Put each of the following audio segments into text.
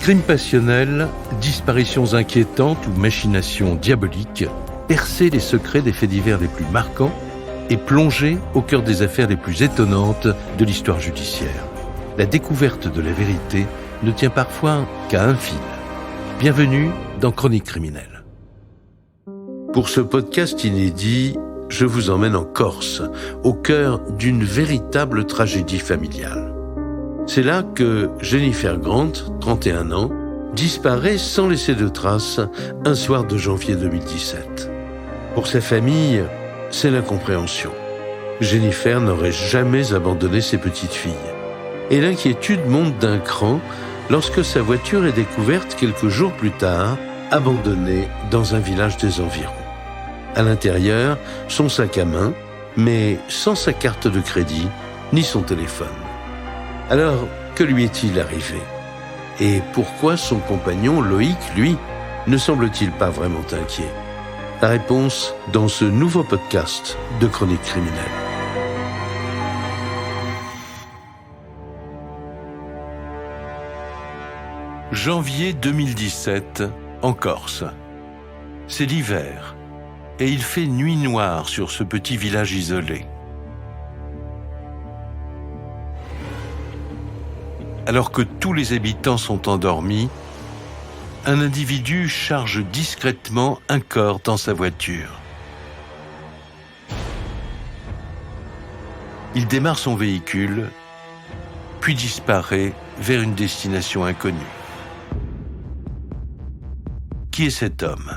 Crimes passionnels, disparitions inquiétantes ou machinations diaboliques, percer les secrets des faits divers les plus marquants et plonger au cœur des affaires les plus étonnantes de l'histoire judiciaire. La découverte de la vérité ne tient parfois qu'à un fil. Bienvenue dans Chroniques criminelles. Pour ce podcast inédit, je vous emmène en Corse, au cœur d'une véritable tragédie familiale. C'est là que Jennifer Grant, 31 ans, disparaît sans laisser de traces un soir de janvier 2017. Pour sa famille, c'est l'incompréhension. Jennifer n'aurait jamais abandonné ses petites filles. Et l'inquiétude monte d'un cran lorsque sa voiture est découverte quelques jours plus tard, abandonnée dans un village des environs. À l'intérieur, son sac à main, mais sans sa carte de crédit ni son téléphone. Alors, que lui est-il arrivé? Et pourquoi son compagnon Loïc, lui, ne semble-t-il pas vraiment inquiet? La réponse dans ce nouveau podcast de Chroniques criminelles. Janvier 2017, en Corse. C'est l'hiver, et il fait nuit noire sur ce petit village isolé. Alors que tous les habitants sont endormis, un individu charge discrètement un corps dans sa voiture. Il démarre son véhicule, puis disparaît vers une destination inconnue. Qui est cet homme?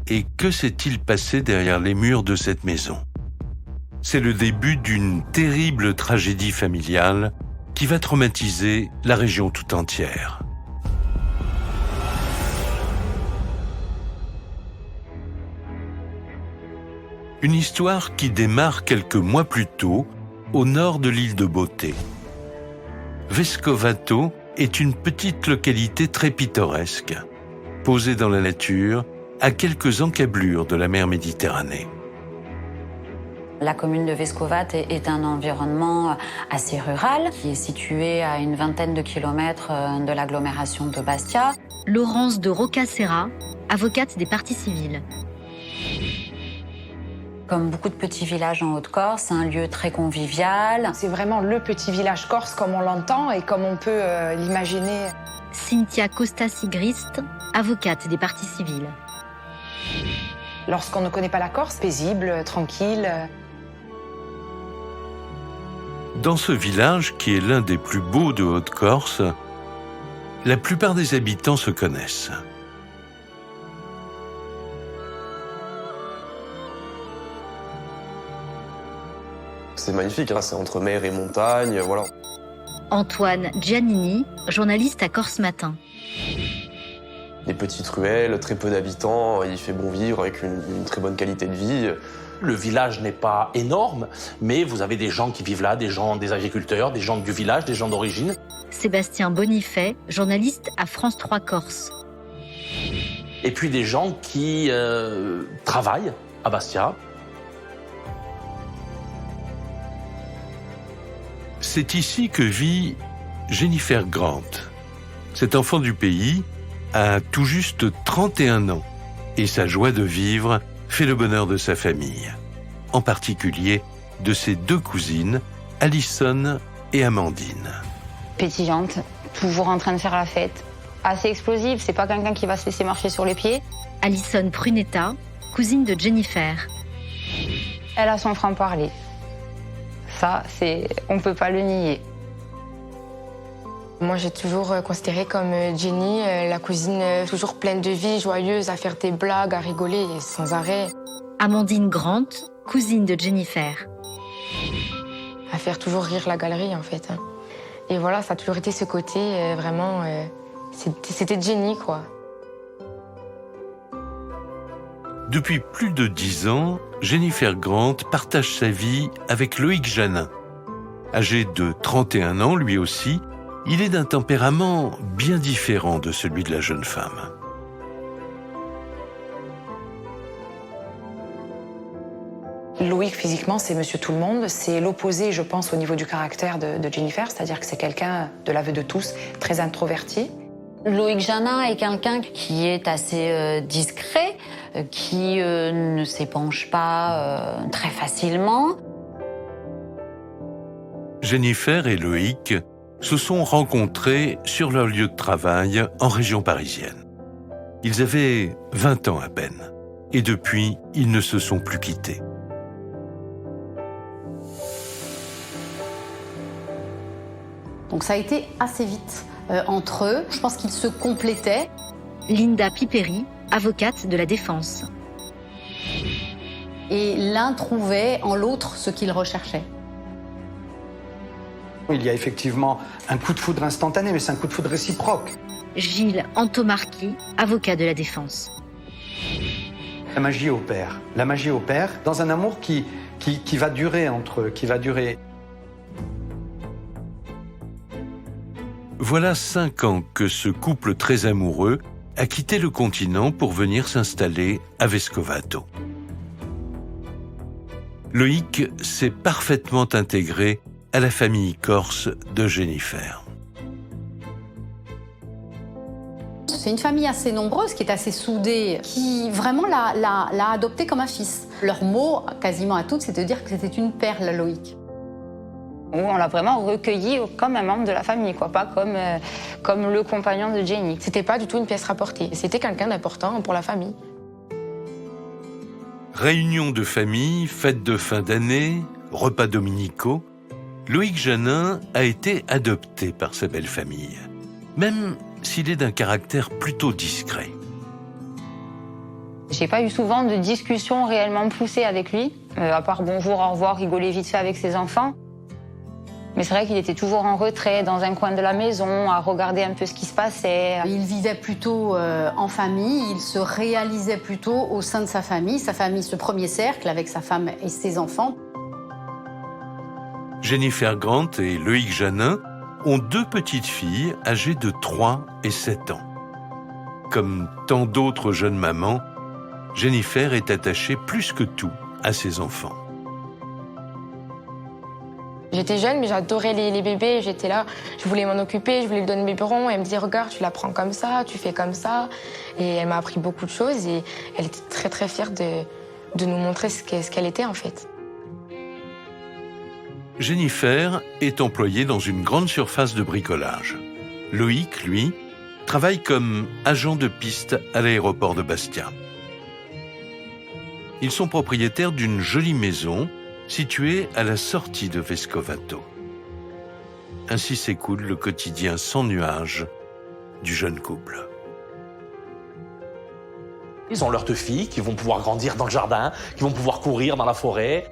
Et que s'est-il passé derrière les murs de cette maison? C'est le début d'une terrible tragédie familiale qui va traumatiser la région tout entière. Une histoire qui démarre quelques mois plus tôt, au nord de l'île de Beauté. Vescovato est une petite localité très pittoresque, posée dans la nature, à quelques encablures de la mer Méditerranée. La commune de Vescovato est un environnement assez rural qui est situé à une vingtaine de kilomètres de l'agglomération de Bastia. Laurence de Roccaserra, avocate des parties civiles. Comme beaucoup de petits villages en Haute-Corse, c'est un lieu très convivial. C'est vraiment le petit village corse comme on l'entend et comme on peut l'imaginer. Cynthia Costa-Sigrist, avocate des parties civiles. Lorsqu'on ne connaît pas la Corse, paisible, tranquille. Dans ce village, qui est l'un des plus beaux de Haute-Corse, la plupart des habitants se connaissent. C'est magnifique, hein, c'est entre mer et montagne, voilà. Antoine Giannini, journaliste à Corse Matin. Des petites ruelles, très peu d'habitants, il fait bon vivre avec une très bonne qualité de vie. Le village n'est pas énorme, mais vous avez des gens qui vivent là, des agriculteurs, des gens du village, des gens d'origine. Sébastien Bonifay, journaliste à France 3 Corse. Et puis des gens qui travaillent à Bastia. C'est ici que vit Jennifer Grant. Cet enfant du pays a tout juste 31 ans et sa joie de vivre fait le bonheur de sa famille, en particulier de ses deux cousines, Alison et Amandine. Pétillante, toujours en train de faire la fête, assez explosive, c'est pas quelqu'un qui va se laisser marcher sur les pieds. Alison Prunetta, cousine de Jennifer. Elle a son franc-parler. Ça, on peut pas le nier. Moi, j'ai toujours considéré comme Jenny, la cousine toujours pleine de vie, joyeuse, à faire des blagues, à rigoler sans arrêt. Amandine Grant, cousine de Jennifer. À faire toujours rire la galerie, en fait. Et voilà, ça a toujours été ce côté, vraiment, c'était Jenny, quoi. Depuis plus de 10 ans, Jennifer Grant partage sa vie avec Loïc Janin. Âgé de 31 ans, lui aussi, il est d'un tempérament bien différent de celui de la jeune femme. Loïc, physiquement, c'est monsieur tout le monde. C'est l'opposé, je pense, au niveau du caractère de Jennifer, c'est-à-dire que c'est quelqu'un, de l'aveu de tous, très introverti. Loïc Janin est quelqu'un qui est assez discret, qui ne s'épanche pas très facilement. Jennifer et Loïc se sont rencontrés sur leur lieu de travail en région parisienne. Ils avaient 20 ans à peine, et depuis, ils ne se sont plus quittés. Donc ça a été assez vite entre eux. Je pense qu'ils se complétaient. Linda Piperi, avocate de la défense. Et l'un trouvait en l'autre ce qu'il recherchait. Il y a effectivement un coup de foudre instantané, mais c'est un coup de foudre réciproque. Gilles Antomarchi, avocat de la défense. La magie opère. La magie opère dans un amour qui va durer entre eux, qui va durer. Voilà 5 ans que ce couple très amoureux a quitté le continent pour venir s'installer à Vescovato. Loïc s'est parfaitement intégré à la famille corse de Jennifer. C'est une famille assez nombreuse, qui est assez soudée, qui vraiment l'a adopté comme un fils. Leur mot, quasiment à toutes, c'est de dire que c'était une perle, Loïc. On l'a vraiment recueilli comme un membre de la famille, quoi, pas comme le compagnon de Jenny. C'était pas du tout une pièce rapportée. C'était quelqu'un d'important pour la famille. Réunions de famille, fêtes de fin d'année, repas dominicaux, Loïc Janin a été adopté par sa belle famille, même s'il est d'un caractère plutôt discret. J'ai pas eu souvent de discussions réellement poussées avec lui, à part bonjour, au revoir, rigoler vite fait avec ses enfants. Mais c'est vrai qu'il était toujours en retrait, dans un coin de la maison, à regarder un peu ce qui se passait. Il vivait plutôt en famille, il se réalisait plutôt au sein de sa famille, ce premier cercle avec sa femme et ses enfants. Jennifer Grant et Loïc Janin ont 2 petites filles âgées de 3 et 7 ans. Comme tant d'autres jeunes mamans, Jennifer est attachée plus que tout à ses enfants. J'étais jeune, mais j'adorais les bébés. J'étais là, je voulais m'en occuper, je voulais lui donner le biberon. Elle me disait, regarde, tu la prends comme ça, tu fais comme ça. Et elle m'a appris beaucoup de choses et elle était très très fière de nous montrer ce qu'elle était en fait. Jennifer est employée dans une grande surface de bricolage. Loïc, lui, travaille comme agent de piste à l'aéroport de Bastia. Ils sont propriétaires d'une jolie maison située à la sortie de Vescovato. Ainsi s'écoule le quotidien sans nuages du jeune couple. Ils ont leurs 2 filles qui vont pouvoir grandir dans le jardin, qui vont pouvoir courir dans la forêt.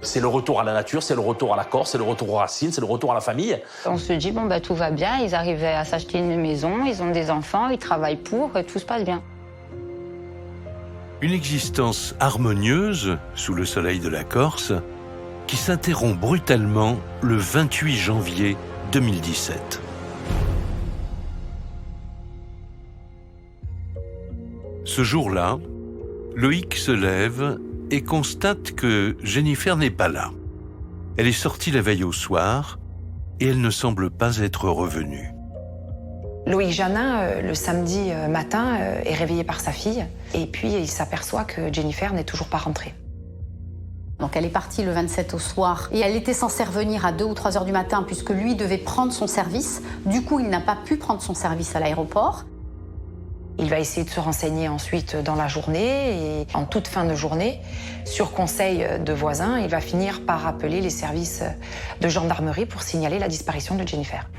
C'est le retour à la nature, c'est le retour à la Corse, c'est le retour aux racines, c'est le retour à la famille. On se dit, tout va bien, ils arrivaient à s'acheter une maison, ils ont des enfants, ils travaillent pour, et tout se passe bien. Une existence harmonieuse sous le soleil de la Corse qui s'interrompt brutalement le 28 janvier 2017. Ce jour-là, Loïc se lève et constate que Jennifer n'est pas là. Elle est sortie la veille au soir et elle ne semble pas être revenue. Loïc Janin, le samedi matin, est réveillé par sa fille et puis il s'aperçoit que Jennifer n'est toujours pas rentrée. Donc elle est partie le 27 au soir et elle était censée revenir à 2 ou 3 heures du matin puisque lui devait prendre son service. Du coup, il n'a pas pu prendre son service à l'aéroport. Il va essayer de se renseigner ensuite dans la journée et en toute fin de journée, sur conseil de voisins, il va finir par appeler les services de gendarmerie pour signaler la disparition de Jennifer.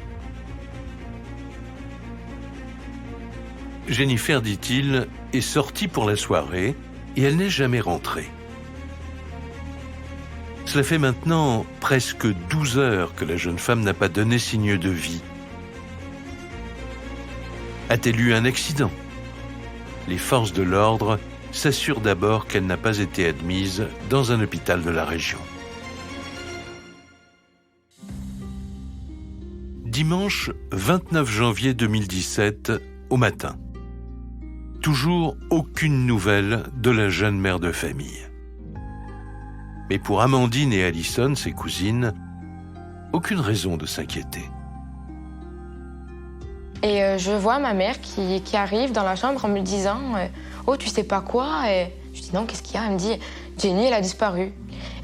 Jennifer, dit-il, est sortie pour la soirée et elle n'est jamais rentrée. Cela fait maintenant presque 12 heures que la jeune femme n'a pas donné signe de vie. A-t-elle eu un accident ? Les forces de l'ordre s'assurent d'abord qu'elle n'a pas été admise dans un hôpital de la région. Dimanche 29 janvier 2017, au matin. Toujours aucune nouvelle de la jeune mère de famille. Mais pour Amandine et Alison, ses cousines, aucune raison de s'inquiéter. Et je vois ma mère qui arrive dans la chambre en me disant « Oh, tu sais pas quoi ?» Et je dis « Non, qu'est-ce qu'il y a ?» Elle me dit « Jenny, elle a disparu. »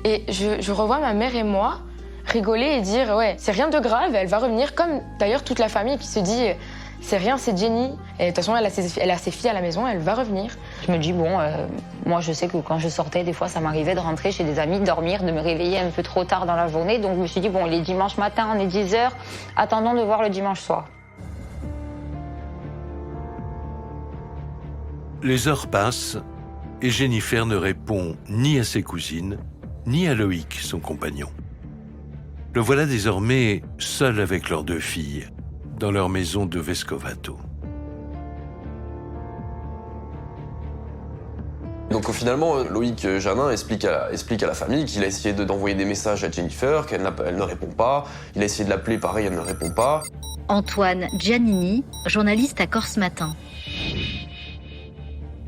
Et je revois ma mère et moi rigoler et dire « Ouais, c'est rien de grave, elle va revenir. » Comme d'ailleurs toute la famille qui se dit « C'est rien, c'est Jenny. » Et de toute façon, elle a ses filles à la maison, elle va revenir. Je me dis, bon, moi je sais que quand je sortais, des fois ça m'arrivait de rentrer chez des amis, de dormir, de me réveiller un peu trop tard dans la journée. Donc je me suis dit, bon, il est dimanche matin, on est 10h, attendons de voir le dimanche soir. Les heures passent et Jennifer ne répond ni à ses cousines, ni à Loïc, son compagnon. Le voilà désormais seul avec leurs 2 filles, dans leur maison de Vescovato. Donc finalement, Loïc Janin explique à la famille qu'il a essayé d'envoyer des messages à Jennifer, qu'elle ne répond pas. Il a essayé de l'appeler, pareil, elle ne répond pas. Antoine Giannini, journaliste à Corse Matin.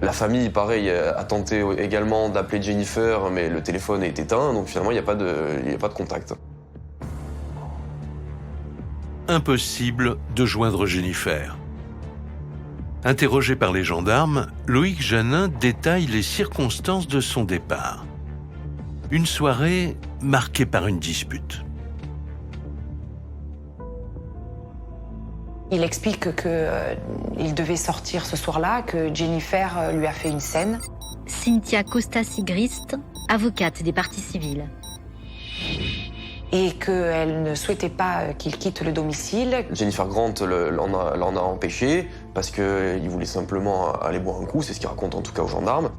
La famille, pareil, a tenté également d'appeler Jennifer, mais le téléphone est éteint, donc finalement, il n'y a pas de contact. Impossible de joindre Jennifer. Interrogé par les gendarmes, Loïc Janin détaille les circonstances de son départ. Une soirée marquée par une dispute. Il explique qu'il devait sortir ce soir-là, que Jennifer lui a fait une scène. Cynthia Costa-Sigrist, avocate des parties civiles. Et qu'elle ne souhaitait pas qu'il quitte le domicile. Jennifer Grant l'en a empêché parce qu'il voulait simplement aller boire un coup, c'est ce qu'il raconte en tout cas aux gendarmes.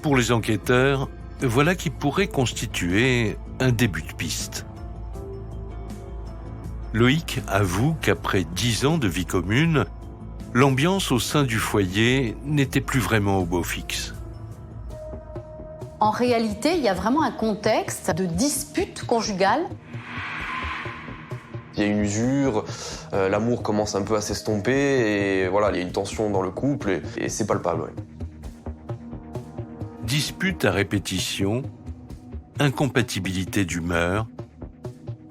Pour les enquêteurs, voilà qui pourrait constituer un début de piste. Loïc avoue qu'après 10 ans de vie commune, l'ambiance au sein du foyer n'était plus vraiment au beau fixe. En réalité, il y a vraiment un contexte de dispute conjugale. Il y a une usure, l'amour commence un peu à s'estomper et voilà, il y a une tension dans le couple et c'est palpable. Ouais. Dispute à répétition, incompatibilité d'humeur.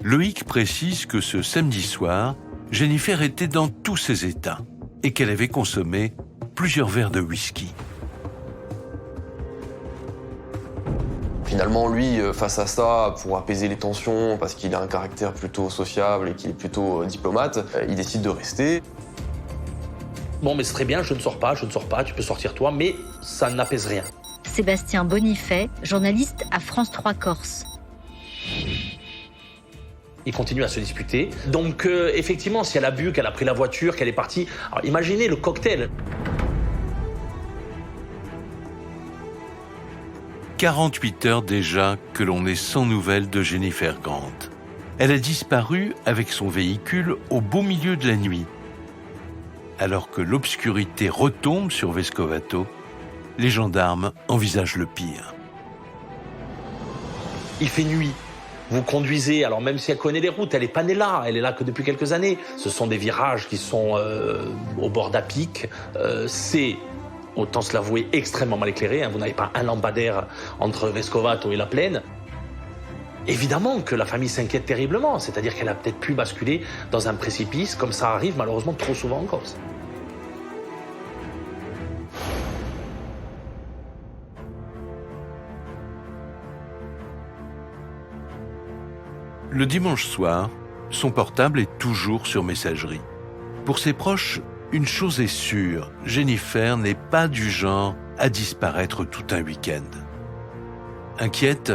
Loïc précise que ce samedi soir, Jennifer était dans tous ses états et qu'elle avait consommé plusieurs verres de whisky. Finalement, lui, face à ça, pour apaiser les tensions, parce qu'il a un caractère plutôt sociable et qu'il est plutôt diplomate, il décide de rester. Bon, mais c'est très bien, je ne sors pas, tu peux sortir toi, mais ça n'apaise rien. Sébastien Bonifay, journaliste à France 3 Corse. Ils continuent à se disputer. Donc, effectivement, si elle a bu, qu'elle a pris la voiture, qu'elle est partie... Alors, imaginez le cocktail. 48 heures déjà que l'on est sans nouvelles de Jennifer Grant. Elle a disparu avec son véhicule au beau milieu de la nuit. Alors que l'obscurité retombe sur Vescovato, les gendarmes envisagent le pire. Il fait nuit. Vous conduisez, alors même si elle connaît les routes, elle n'est pas née là, elle est là que depuis quelques années. Ce sont des virages qui sont au bord d'un pic. C'est, autant se l'avouer, extrêmement mal éclairé. Vous n'avez pas un lampadaire entre Vescovato et la plaine. Évidemment que la famille s'inquiète terriblement, c'est-à-dire qu'elle a peut-être pu basculer dans un précipice, comme ça arrive malheureusement trop souvent en Corse. Le dimanche soir, son portable est toujours sur messagerie. Pour ses proches, une chose est sûre, Jennifer n'est pas du genre à disparaître tout un week-end. Inquiète,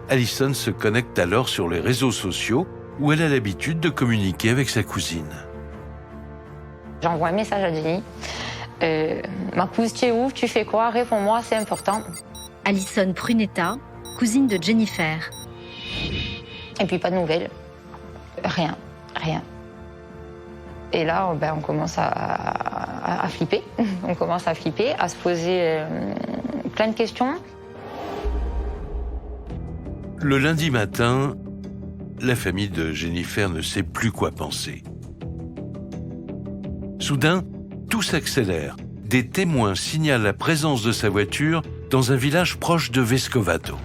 Alison se connecte alors sur les réseaux sociaux où elle a l'habitude de communiquer avec sa cousine. J'envoie un message à Jenny. Ma cousine, tu es où? Tu fais quoi? Réponds-moi, c'est important. Alison Prunetta, cousine de Jennifer. Et puis pas de nouvelles. Rien. Et là, on commence à flipper. On commence à flipper, à se poser plein de questions. Le lundi matin, la famille de Jennifer ne sait plus quoi penser. Soudain, tout s'accélère. Des témoins signalent la présence de sa voiture dans un village proche de Vescovato.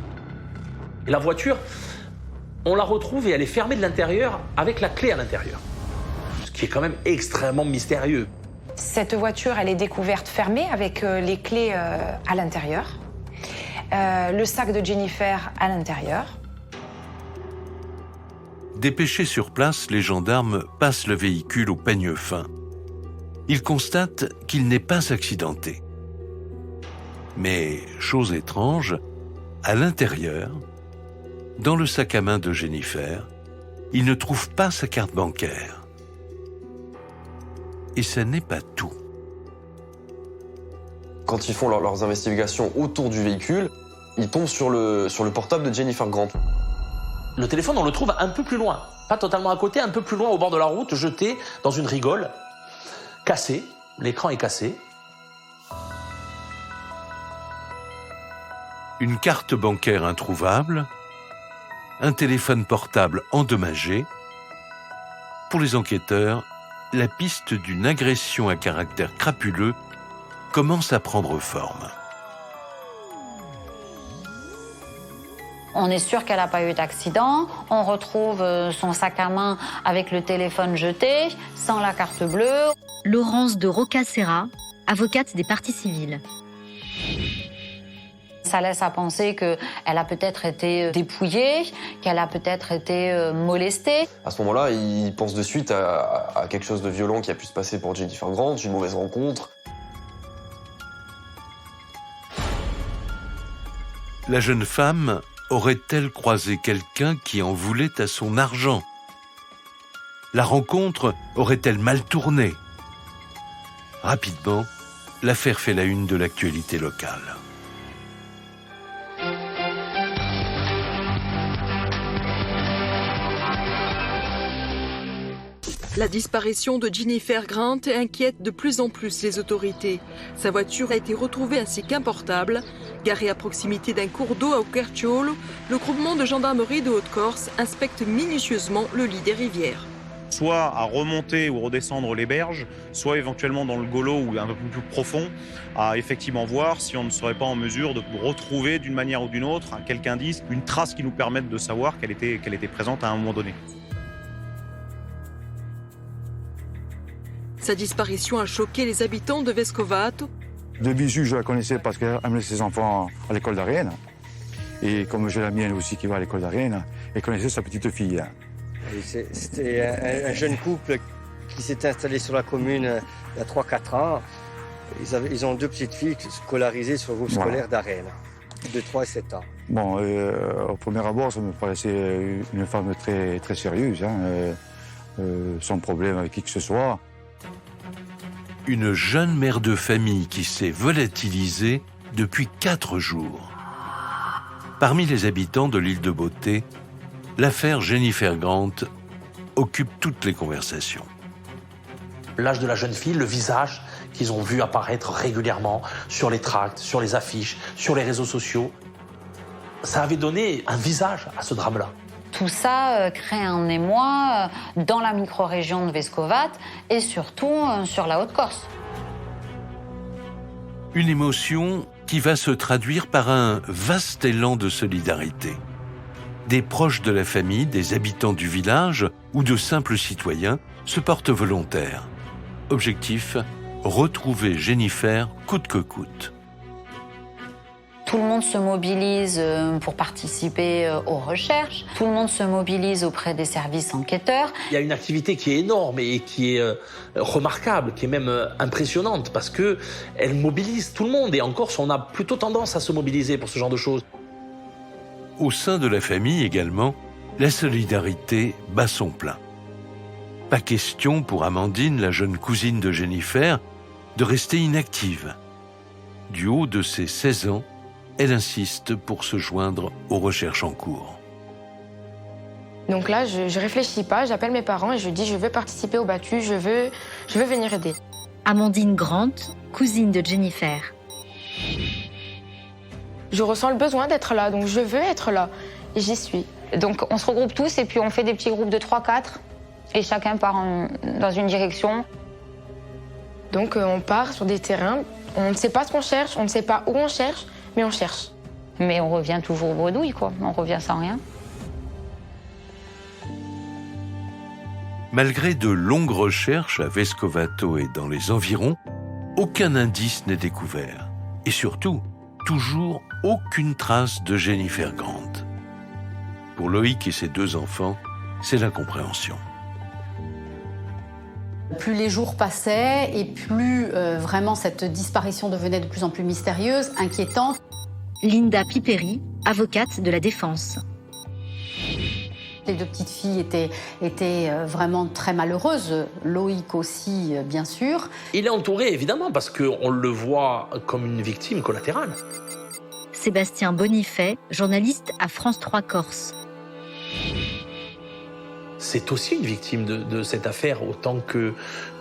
Et la voiture, on la retrouve et elle est fermée de l'intérieur avec la clé à l'intérieur. qui est quand même extrêmement mystérieux. Cette voiture, elle est découverte fermée avec les clés à l'intérieur, le sac de Jennifer à l'intérieur. Dépêchés sur place, les gendarmes passent le véhicule au peigne fin. Ils constatent qu'il n'est pas accidenté. Mais, chose étrange, à l'intérieur, dans le sac à main de Jennifer, ils ne trouvent pas sa carte bancaire. Et ça n'est pas tout. Quand ils font leurs investigations autour du véhicule, ils tombent sur le portable de Jennifer Grant. Le téléphone, on le trouve un peu plus loin. Pas totalement à côté, un peu plus loin au bord de la route, jeté dans une rigole, cassé. L'écran est cassé. Une carte bancaire introuvable, un téléphone portable endommagé. Pour les enquêteurs, la piste d'une agression à caractère crapuleux commence à prendre forme. On est sûr qu'elle n'a pas eu d'accident. On retrouve son sac à main avec le téléphone jeté, sans la carte bleue. Laurence de Roccaserra, avocate des parties civiles. Ça laisse à penser qu'elle a peut-être été dépouillée, qu'elle a peut-être été molestée. À ce moment-là, ils pensent de suite à quelque chose de violent qui a pu se passer pour Jennifer Grant, une mauvaise rencontre. La jeune femme aurait-elle croisé quelqu'un qui en voulait à son argent? La rencontre aurait-elle mal tourné? Rapidement, l'affaire fait la une de l'actualité locale. La disparition de Jennifer Grant inquiète de plus en plus les autorités. Sa voiture a été retrouvée ainsi qu'un portable. Garé à proximité d'un cours d'eau à Uckerciolo, le groupement de gendarmerie de Haute-Corse inspecte minutieusement le lit des rivières. Soit à remonter ou redescendre les berges, soit éventuellement dans le Golo ou un peu plus profond, à effectivement voir si on ne serait pas en mesure de retrouver d'une manière ou d'une autre quelques indices, une trace qui nous permette de savoir qu'elle était présente à un moment donné. Sa disparition a choqué les habitants de Vescovato. De visu, je la connaissais parce qu'elle amenait ses enfants à l'école d'Arienne. Et comme j'ai la mienne aussi qui va à l'école d'Arienne, elle connaissait sa petite fille. C'était un jeune couple qui s'est installé sur la commune il y a 3-4 ans. Ils ont 2 petites filles scolarisées sur le groupe scolaire d'Arienne, de 3 et 7 ans. Bon, au premier abord, ça me paraissait une femme très, très sérieuse, sans problème avec qui que ce soit. Une jeune mère de famille qui s'est volatilisée depuis 4 jours. Parmi les habitants de l'île de Beauté, l'affaire Jennifer Grant occupe toutes les conversations. L'âge de la jeune fille, le visage qu'ils ont vu apparaître régulièrement sur les tracts, sur les affiches, sur les réseaux sociaux, ça avait donné un visage à ce drame-là. Tout ça crée un émoi dans la micro-région de Vescovat et surtout sur la Haute-Corse. Une émotion qui va se traduire par un vaste élan de solidarité. Des proches de la famille, des habitants du village ou de simples citoyens se portent volontaires. Objectif, retrouver Jennifer coûte que coûte. Tout le monde se mobilise pour participer aux recherches. Tout le monde se mobilise auprès des services enquêteurs. Il y a une activité qui est énorme et qui est remarquable, qui est même impressionnante parce qu'elle mobilise tout le monde. Et en Corse, on a plutôt tendance à se mobiliser pour ce genre de choses. Au sein de la famille également, la solidarité bat son plein. Pas question pour Amandine, la jeune cousine de Jennifer, de rester inactive. Du haut de ses 16 ans, elle insiste pour se joindre aux recherches en cours. Donc là, je réfléchis pas, j'appelle mes parents et je dis je veux participer au battu, je veux venir aider. Amandine Grant, cousine de Jennifer. Je ressens le besoin d'être là, donc je veux être là et j'y suis. Donc on se regroupe tous et puis on fait des petits groupes de 3-4 et chacun part dans une direction. Donc on part sur des terrains, on ne sait pas ce qu'on cherche, on ne sait pas où on cherche, mais on cherche. Mais on revient toujours bredouille, quoi. On revient sans rien. Malgré de longues recherches à Vescovato et dans les environs, aucun indice n'est découvert. Et surtout, toujours aucune trace de Jennifer Grant. Pour Loïc et ses 2 enfants, c'est l'incompréhension. Plus les jours passaient et plus vraiment cette disparition devenait de plus en plus mystérieuse, inquiétante. Linda Piperi, avocate de la défense. Les 2 petites filles étaient vraiment très malheureuses, Loïc aussi, bien sûr. Il est entouré, évidemment, parce qu'on le voit comme une victime collatérale. Sébastien Bonifay, journaliste à France 3 Corse. C'est aussi une victime de cette affaire, autant que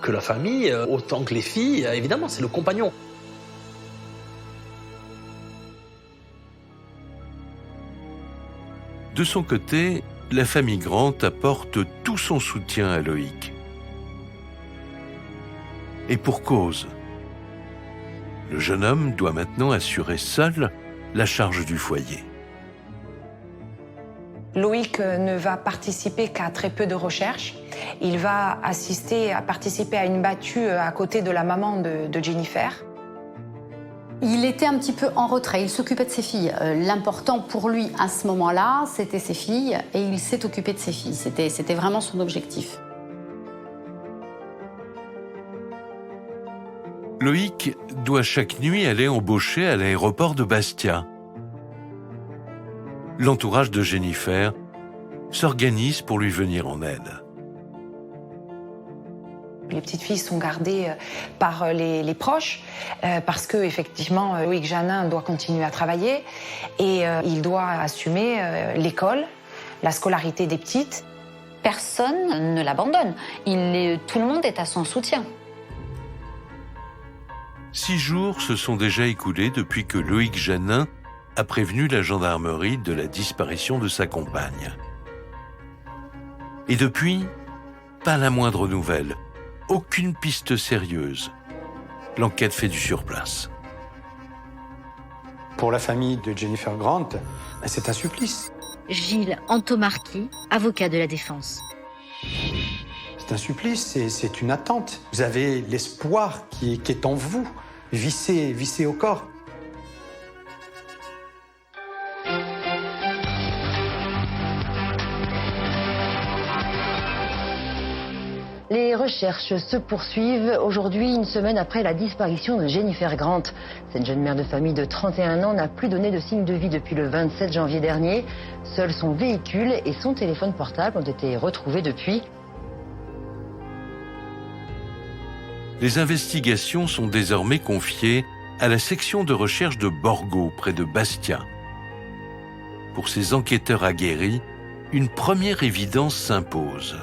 la famille, autant que les filles. Évidemment, c'est le compagnon. De son côté, la famille Grant apporte tout son soutien à Loïc. Et pour cause. Le jeune homme doit maintenant assurer seul la charge du foyer. Loïc ne va participer qu'à très peu de recherches. Il va participer à une battue à côté de la maman de Jennifer. Il était un petit peu en retrait, il s'occupait de ses filles. L'important pour lui à ce moment-là, c'était ses filles et il s'est occupé de ses filles. C'était vraiment son objectif. Loïc doit chaque nuit aller embaucher à l'aéroport de Bastia. L'entourage de Jennifer s'organise pour lui venir en aide. Les petites filles sont gardées par les proches parce que effectivement Loïc Janin doit continuer à travailler et il doit assumer l'école, la scolarité des petites. Personne ne l'abandonne. Tout le monde est à son soutien. 6 jours se sont déjà écoulés depuis que Loïc Janin a prévenu la gendarmerie de la disparition de sa compagne. Et depuis, pas la moindre nouvelle, aucune piste sérieuse. L'enquête fait du surplace. Pour la famille de Jennifer Grant, c'est un supplice. Gilles Antomarchi, avocat de la défense. C'est un supplice, c'est une attente. Vous avez l'espoir qui est en vous, vissé au corps. Les recherches se poursuivent. Aujourd'hui, une semaine après la disparition de Jennifer Grant. Cette jeune mère de famille de 31 ans n'a plus donné de signe de vie depuis le 27 janvier dernier. Seul son véhicule et son téléphone portable ont été retrouvés depuis. Les investigations sont désormais confiées à la section de recherche de Borgo, près de Bastia. Pour ces enquêteurs aguerris, une première évidence s'impose.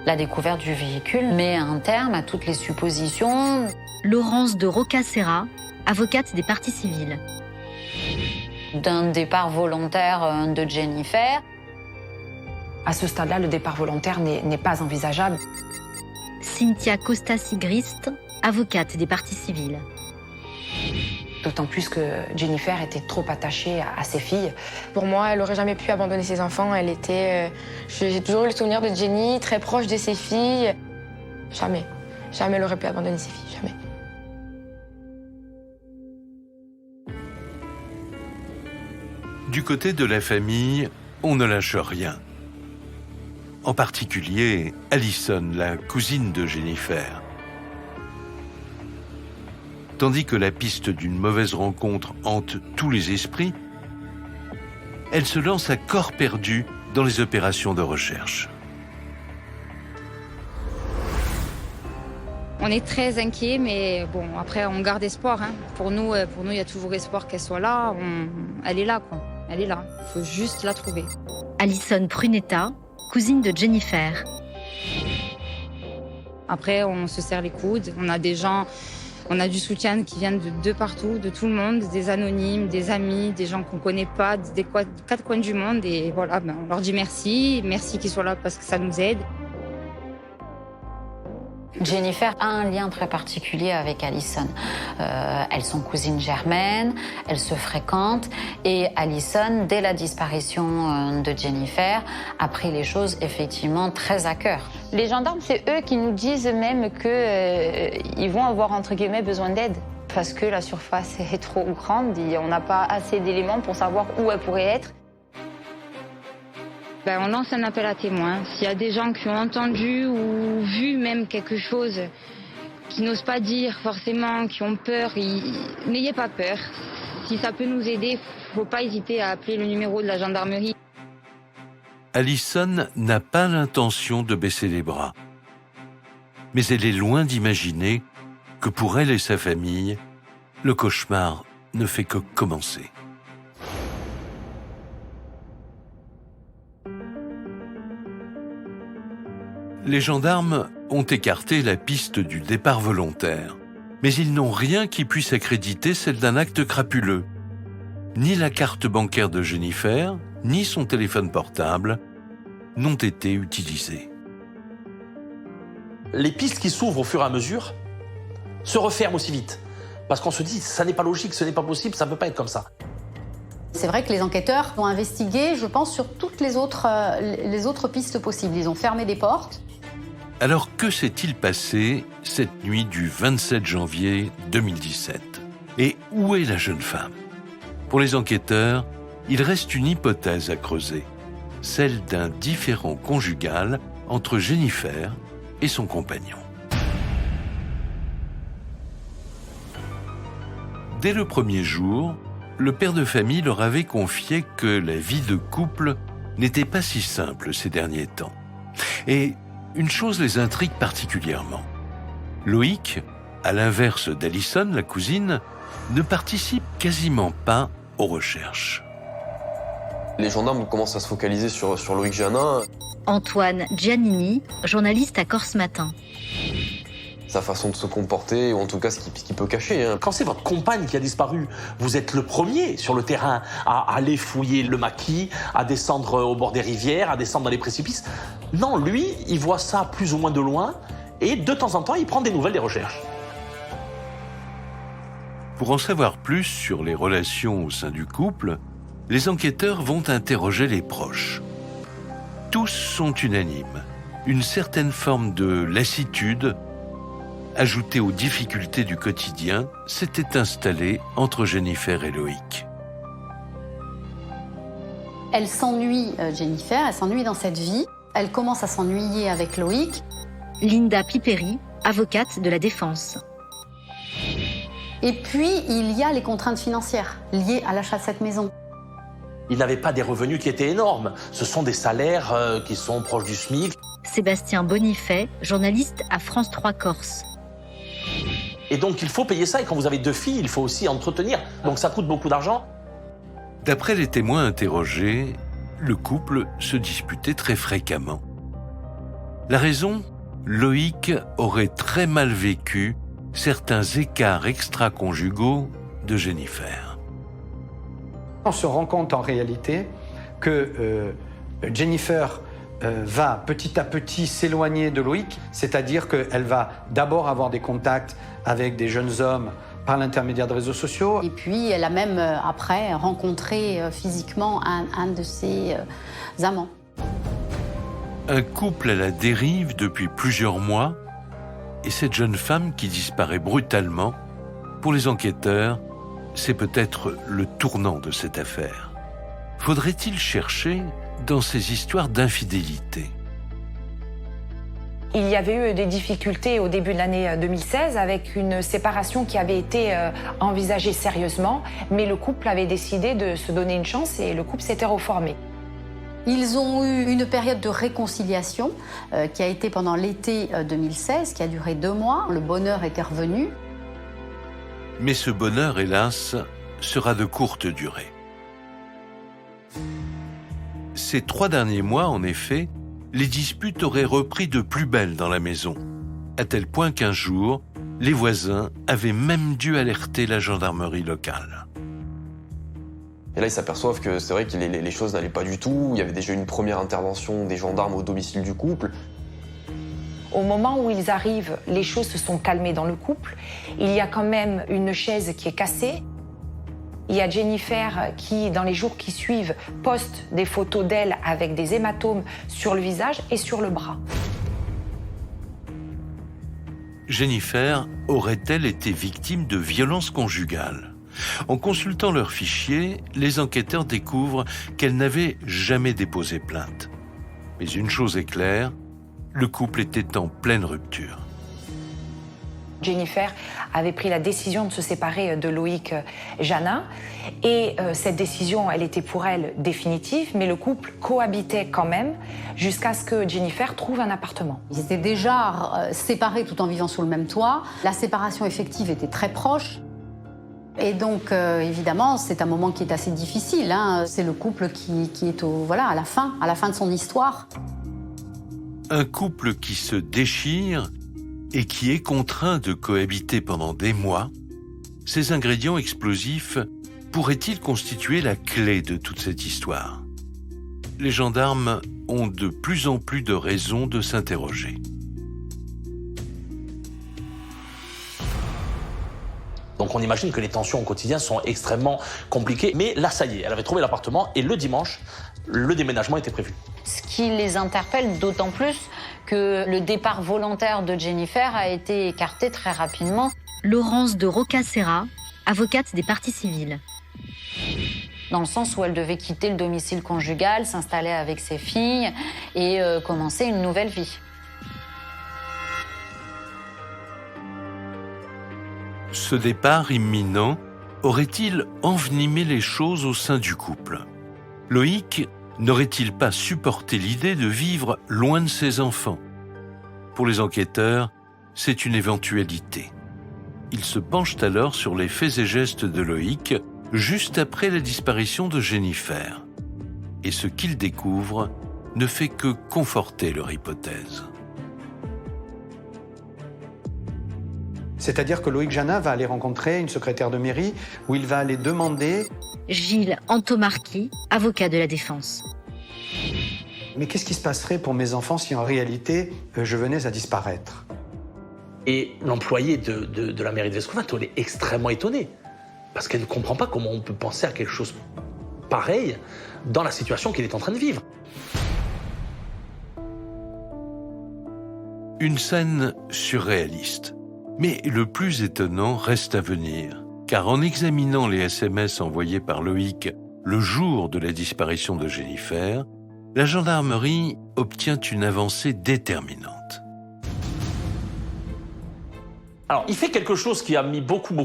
La découverte du véhicule met un terme à toutes les suppositions. Laurence de Roccaserra, avocate des parties civiles. D'un départ volontaire de Jennifer. À ce stade-là, le départ volontaire n'est pas envisageable. Cynthia Costa-Sigrist, avocate des parties civiles. D'autant plus que Jennifer était trop attachée à ses filles. Pour moi, elle n'aurait jamais pu abandonner ses enfants. J'ai toujours eu le souvenir de Jenny, très proche de ses filles. Jamais elle aurait pu abandonner ses filles, jamais. Du côté de la famille, on ne lâche rien. En particulier, Alison, la cousine de Jennifer. Tandis que la piste d'une mauvaise rencontre hante tous les esprits, elle se lance à corps perdu dans les opérations de recherche. On est très inquiets, mais bon, après, on garde espoir. Hein. Pour nous, il y a toujours espoir qu'elle soit là. Elle est là, quoi. Elle est là. Il faut juste la trouver. Alison Prunetta, cousine de Jennifer. Après, on se serre les coudes. On a des gens... On a du soutien qui vient de partout, de tout le monde, des anonymes, des amis, des gens qu'on ne connaît pas, des 4 coins du monde. Et voilà, on leur dit merci. Merci qu'ils soient là parce que ça nous aide. Jennifer a un lien très particulier avec Alison. Elles sont cousines germaines, elles se fréquentent et Alison, dès la disparition de Jennifer, a pris les choses effectivement très à cœur. Les gendarmes, c'est eux qui nous disent même qu'ils vont avoir entre guillemets besoin d'aide. Parce que la surface est trop grande et on n'a pas assez d'éléments pour savoir où elle pourrait être. On lance un appel à témoins. S'il y a des gens qui ont entendu ou vu même quelque chose, qui n'osent pas dire forcément, qui ont peur, n'ayez pas peur. Si ça peut nous aider, il ne faut pas hésiter à appeler le numéro de la gendarmerie. Alison n'a pas l'intention de baisser les bras. Mais elle est loin d'imaginer que pour elle et sa famille, le cauchemar ne fait que commencer. Les gendarmes ont écarté la piste du départ volontaire, mais ils n'ont rien qui puisse accréditer celle d'un acte crapuleux. Ni la carte bancaire de Jennifer, ni son téléphone portable n'ont été utilisés. Les pistes qui s'ouvrent au fur et à mesure se referment aussi vite. Parce qu'on se dit, ça n'est pas logique, ce n'est pas possible, ça ne peut pas être comme ça. C'est vrai que les enquêteurs ont investigué, je pense, sur toutes les autres pistes possibles. Ils ont fermé des portes. Alors que s'est-il passé cette nuit du 27 janvier 2017 ? Et où est la jeune femme ? Pour les enquêteurs, il reste une hypothèse à creuser, celle d'un différend conjugal entre Jennifer et son compagnon. Dès le premier jour, le père de famille leur avait confié que la vie de couple n'était pas si simple ces derniers temps. Et une chose les intrigue particulièrement. Loïc, à l'inverse d'Alison, la cousine, ne participe quasiment pas aux recherches. Les gendarmes commencent à se focaliser sur Loïc Janin. Antoine Giannini, journaliste à Corse Matin. Sa façon de se comporter, ou en tout cas ce qu'il peut cacher. Quand c'est votre compagne qui a disparu, vous êtes le premier sur le terrain à aller fouiller le maquis, à descendre au bord des rivières, à descendre dans les précipices. Non, lui, il voit ça plus ou moins de loin, et de temps en temps, il prend des nouvelles des recherches. Pour en savoir plus sur les relations au sein du couple, les enquêteurs vont interroger les proches. Tous sont unanimes. Une certaine forme de lassitude, ajoutée aux difficultés du quotidien, s'était installée entre Jennifer et Loïc. Elle s'ennuie, Jennifer, elle s'ennuie dans cette vie. Elle commence à s'ennuyer avec Loïc. Linda Piperi, avocate de la défense. Et puis, il y a les contraintes financières liées à l'achat de cette maison. Il n'avait pas des revenus qui étaient énormes. Ce sont des salaires qui sont proches du SMIC. Sébastien Bonifay, journaliste à France 3 Corse. Et donc, il faut payer ça. Et quand vous avez 2 filles, il faut aussi entretenir. Donc, ça coûte beaucoup d'argent. D'après les témoins interrogés, le couple se disputait très fréquemment. La raison ? Loïc aurait très mal vécu certains écarts extra-conjugaux de Jennifer. On se rend compte en réalité que Jennifer va petit à petit s'éloigner de Loïc, c'est-à-dire qu'elle va d'abord avoir des contacts avec des jeunes hommes par l'intermédiaire de réseaux sociaux. Et puis elle a même après rencontré physiquement un de ses amants. Un couple à la dérive depuis plusieurs mois, et cette jeune femme qui disparaît brutalement, pour les enquêteurs, c'est peut-être le tournant de cette affaire. Faudrait-il chercher dans ces histoires d'infidélité ? Il y avait eu des difficultés au début de l'année 2016 avec une séparation qui avait été envisagée sérieusement, mais le couple avait décidé de se donner une chance et le couple s'était reformé. Ils ont eu une période de réconciliation qui a été pendant l'été 2016, qui a duré 2 mois. Le bonheur était revenu. Mais ce bonheur, hélas, sera de courte durée. Ces 3 derniers mois, en effet, les disputes auraient repris de plus belle dans la maison, à tel point qu'un jour, les voisins avaient même dû alerter la gendarmerie locale. Et là, ils s'aperçoivent que c'est vrai que les choses n'allaient pas du tout. Il y avait déjà une première intervention des gendarmes au domicile du couple. Au moment où ils arrivent, les choses se sont calmées dans le couple. Il y a quand même une chaise qui est cassée. Il y a Jennifer qui, dans les jours qui suivent, poste des photos d'elle avec des hématomes sur le visage et sur le bras. Jennifer aurait-elle été victime de violences conjugales ? En consultant leurs fichiers, les enquêteurs découvrent qu'elle n'avait jamais déposé plainte. Mais une chose est claire, le couple était en pleine rupture. Jennifer avait pris la décision de se séparer de Loïc Janin et cette décision, elle était pour elle définitive, mais le couple cohabitait quand même jusqu'à ce que Jennifer trouve un appartement. Ils étaient déjà séparés tout en vivant sous le même toit. La séparation effective était très proche. Et donc, évidemment, c'est un moment qui est assez difficile, hein. C'est le couple qui est à la fin de son histoire. Un couple qui se déchire et qui est contraint de cohabiter pendant des mois, ces ingrédients explosifs pourraient-ils constituer la clé de toute cette histoire ? Les gendarmes ont de plus en plus de raisons de s'interroger. Donc on imagine que les tensions au quotidien sont extrêmement compliquées. Mais là, ça y est, elle avait trouvé l'appartement et le dimanche, le déménagement était prévu. Ce qui les interpelle d'autant plus que le départ volontaire de Jennifer a été écarté très rapidement. Laurence de Roccaserra, avocate des parties civiles. Dans le sens où elle devait quitter le domicile conjugal, s'installer avec ses filles et commencer une nouvelle vie. Ce départ imminent aurait-il envenimé les choses au sein du couple ? Loïc n'aurait-il pas supporté l'idée de vivre loin de ses enfants ? Pour les enquêteurs, c'est une éventualité. Ils se penchent alors sur les faits et gestes de Loïc juste après la disparition de Jennifer. Et ce qu'ils découvrent ne fait que conforter leur hypothèse. C'est-à-dire que Loïc Janin va aller rencontrer une secrétaire de mairie où il va aller demander... Gilles Antomarchi, avocat de la défense. Mais qu'est-ce qui se passerait pour mes enfants si en réalité je venais à disparaître ? Et l'employé de la mairie de Vescovato, elle est extrêmement étonnée. Parce qu'elle ne comprend pas comment on peut penser à quelque chose pareil dans la situation qu'il est en train de vivre. Une scène surréaliste. Mais le plus étonnant reste à venir, car en examinant les SMS envoyés par Loïc le jour de la disparition de Jennifer, la gendarmerie obtient une avancée déterminante. Alors, il fait quelque chose qui a mis beaucoup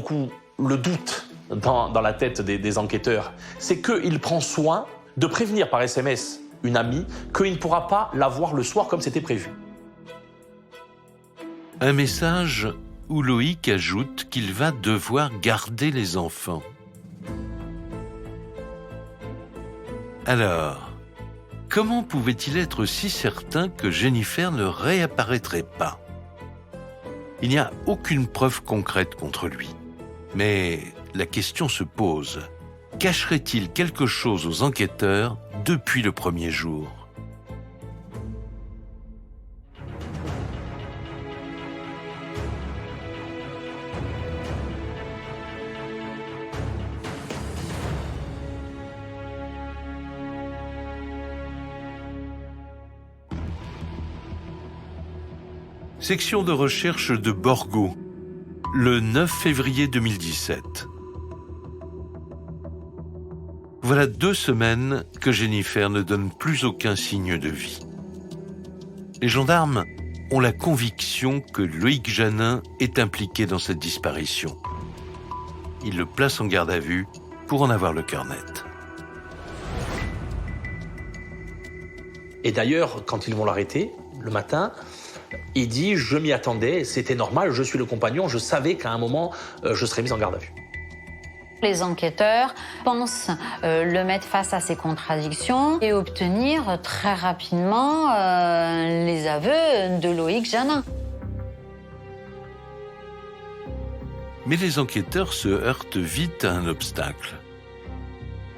le doute dans la tête des enquêteurs. C'est qu'il prend soin de prévenir par SMS une amie qu'il ne pourra pas la voir le soir comme c'était prévu. Un message où Loïc ajoute qu'il va devoir garder les enfants. Alors, comment pouvait-il être si certain que Jennifer ne réapparaîtrait pas ? Il n'y a aucune preuve concrète contre lui. Mais la question se pose. Cacherait-il quelque chose aux enquêteurs depuis le premier jour ? Section de recherche de Borgo, le 9 février 2017. Voilà 2 semaines que Jennifer ne donne plus aucun signe de vie. Les gendarmes ont la conviction que Loïc Janin est impliqué dans cette disparition. Ils le placent en garde à vue pour en avoir le cœur net. Et d'ailleurs, quand ils vont l'arrêter, le matin, il dit « Je m'y attendais, c'était normal, je suis le compagnon, je savais qu'à un moment, je serais mis en garde à vue. » Les enquêteurs pensent le mettre face à ses contradictions et obtenir très rapidement les aveux de Loïc Janin. Mais les enquêteurs se heurtent vite à un obstacle.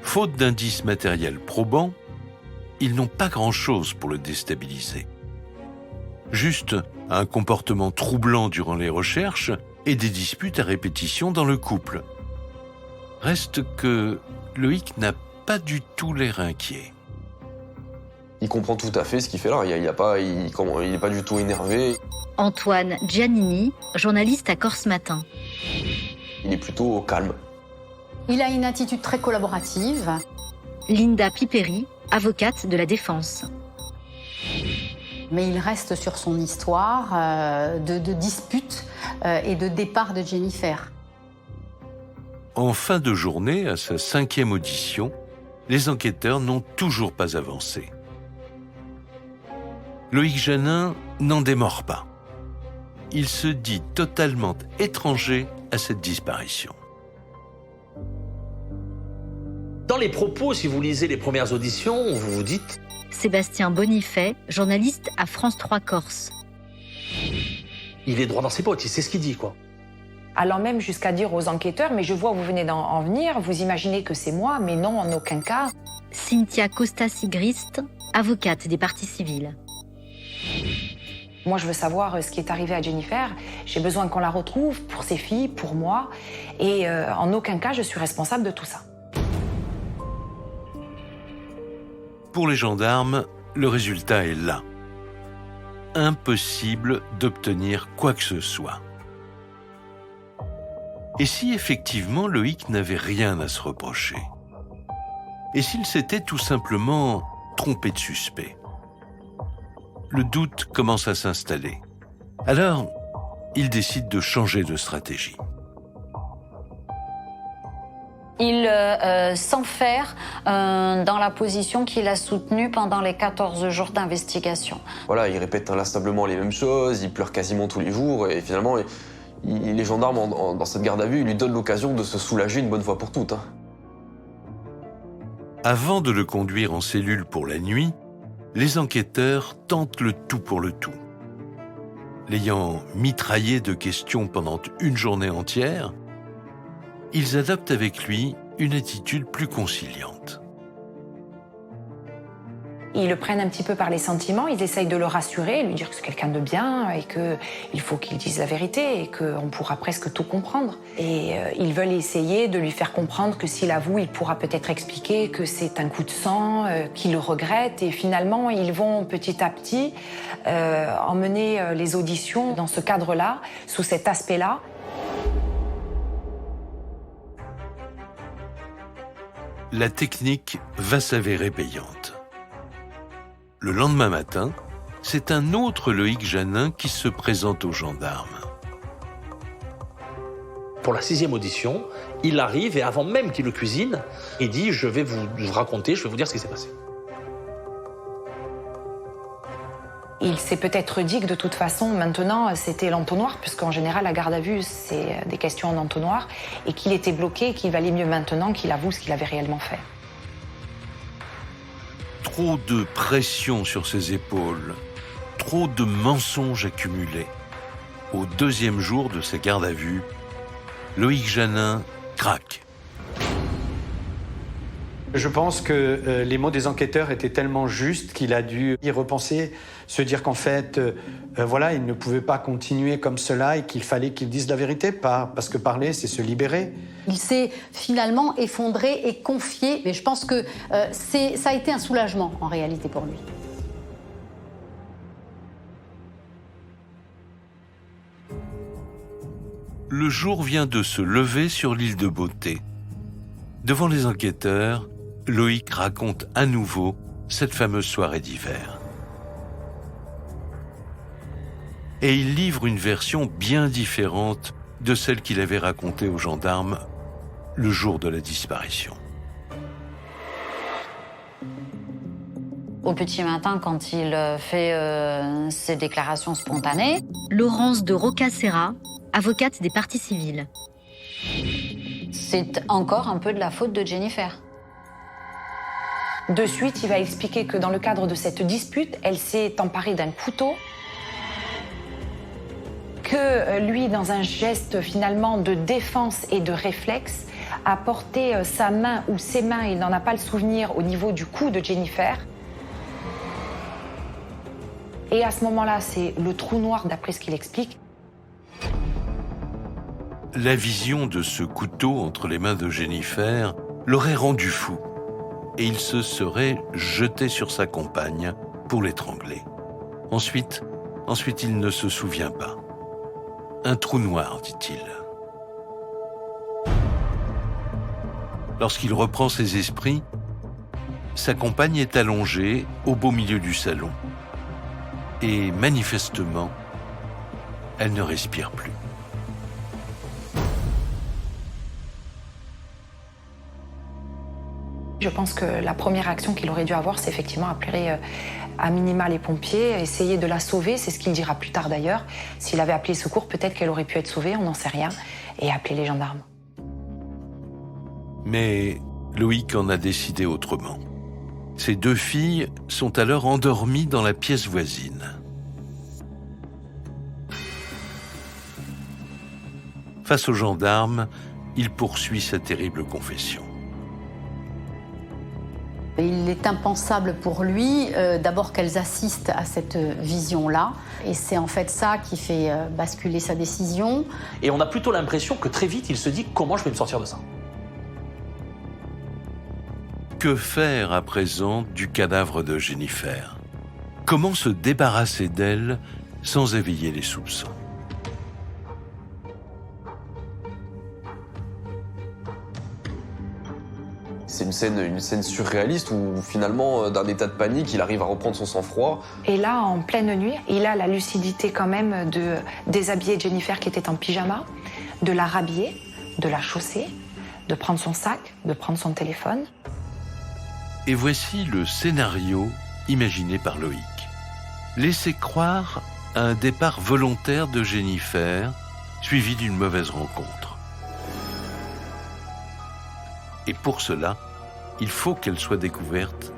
Faute d'indices matériels probants, ils n'ont pas grand-chose pour le déstabiliser. juste un comportement troublant durant les recherches et des disputes à répétition dans le couple. Reste que Loïc n'a pas du tout l'air inquiet. Il comprend tout à fait ce qu'il fait là, il n'est pas du tout énervé. Antoine Giannini, journaliste à Corse Matin. Il est plutôt calme. Il a une attitude très collaborative. Linda Piperi, avocate de la défense. Mais il reste sur son histoire de dispute et de départ de Jennifer. En fin de journée, à sa 5e audition, les enquêteurs n'ont toujours pas avancé. Loïc Janin n'en démord pas. Il se dit totalement étranger à cette disparition. Dans les propos, si vous lisez les premières auditions, vous vous dites... Sébastien Bonifay, journaliste à France 3 Corse. Il est droit dans ses bottes, il sait ce qu'il dit, quoi. Allant même jusqu'à dire aux enquêteurs, mais je vois où vous venez d'en venir, vous imaginez que c'est moi, mais non, en aucun cas. Cynthia Costa-Sigrist, avocate des parties civiles. Moi, je veux savoir ce qui est arrivé à Jennifer. J'ai besoin qu'on la retrouve pour ses filles, pour moi. Et en aucun cas, je suis responsable de tout ça. Pour les gendarmes, le résultat est là. Impossible d'obtenir quoi que ce soit. Et si effectivement Loïc n'avait rien à se reprocher? Et s'il s'était tout simplement trompé de suspect? Le doute commence à s'installer. Alors, il décide de changer de stratégie. Il s'enferre dans la position qu'il a soutenue pendant les 14 jours d'investigation. Voilà, il répète inlassablement les mêmes choses, il pleure quasiment tous les jours, et finalement, les gendarmes, dans cette garde à vue, ils lui donnent l'occasion de se soulager une bonne fois pour toutes. Avant de le conduire en cellule pour la nuit, les enquêteurs tentent le tout pour le tout. L'ayant mitraillé de questions pendant une journée entière, ils adoptent avec lui une attitude plus conciliante. Ils le prennent un petit peu par les sentiments, ils essayent de le rassurer, lui dire que c'est quelqu'un de bien et qu'il faut qu'il dise la vérité et qu'on pourra presque tout comprendre. Et ils veulent essayer de lui faire comprendre que s'il avoue, il pourra peut-être expliquer que c'est un coup de sang, qu'il le regrette. Et finalement, ils vont petit à petit emmener les auditions dans ce cadre-là, sous cet aspect-là. La technique va s'avérer payante. Le lendemain matin, c'est un autre Loïc Janin qui se présente aux gendarmes. Pour la 6e audition, il arrive et avant même qu'il le cuisine, il dit « je vais vous raconter, je vais vous dire ce qui s'est passé ». Il s'est peut-être dit que de toute façon, maintenant, c'était l'entonnoir, puisqu'en général, la garde à vue, c'est des questions en entonnoir, et qu'il était bloqué, qu'il valait mieux maintenant qu'il avoue ce qu'il avait réellement fait. Trop de pression sur ses épaules, trop de mensonges accumulés. Au 2e jour de sa garde à vue, Loïc Janin craque. Je pense que les mots des enquêteurs étaient tellement justes qu'il a dû y repenser, se dire qu'en fait, voilà, il ne pouvait pas continuer comme cela et qu'il fallait qu'il dise la vérité, parce que parler, c'est se libérer. Il s'est finalement effondré et confié, mais je pense que ça a été un soulagement en réalité pour lui. Le jour vient de se lever sur l'île de Beauté. Devant les enquêteurs, Loïc raconte à nouveau cette fameuse soirée d'hiver. Et il livre une version bien différente de celle qu'il avait racontée aux gendarmes le jour de la disparition. Au petit matin, quand il fait ses déclarations spontanées... Laurence de Roccaserra, avocate des parties civiles. C'est encore un peu de la faute de Jennifer. De suite, il va expliquer que dans le cadre de cette dispute, elle s'est emparée d'un couteau, que lui, dans un geste finalement de défense et de réflexe, a porté sa main ou ses mains, il n'en a pas le souvenir, au niveau du cou de Jennifer. Et à ce moment-là, c'est le trou noir d'après ce qu'il explique. La vision de ce couteau entre les mains de Jennifer l'aurait rendu fou et il se serait jeté sur sa compagne pour l'étrangler. Ensuite, il ne se souvient pas. Un trou noir, dit-il. Lorsqu'il reprend ses esprits, sa compagne est allongée au beau milieu du salon. Et manifestement, elle ne respire plus. Je pense que la première action qu'il aurait dû avoir, c'est effectivement appeler à minima les pompiers, essayer de la sauver, c'est ce qu'il dira plus tard d'ailleurs. S'il avait appelé secours, peut-être qu'elle aurait pu être sauvée, on n'en sait rien, et appeler les gendarmes. Mais Loïc en a décidé autrement. Ses 2 filles sont alors endormies dans la pièce voisine. Face aux gendarmes, il poursuit sa terrible confession. Il est impensable pour lui, d'abord qu'elles assistent à cette vision-là. Et c'est en fait ça qui fait basculer sa décision. Et on a plutôt l'impression que très vite, il se dit « Comment je vais me sortir de ça ?» Que faire à présent du cadavre de Jennifer? Comment se débarrasser d'elle sans éveiller les soupçons? C'est une scène surréaliste où finalement, d'un état de panique, il arrive à reprendre son sang-froid. Et là, en pleine nuit, il a la lucidité quand même de déshabiller Jennifer qui était en pyjama, de la rhabiller, de la chausser, de prendre son sac, de prendre son téléphone. Et voici le scénario imaginé par Loïc. Laisser croire à un départ volontaire de Jennifer, suivi d'une mauvaise rencontre. Et pour cela, il faut qu'elle soit découverte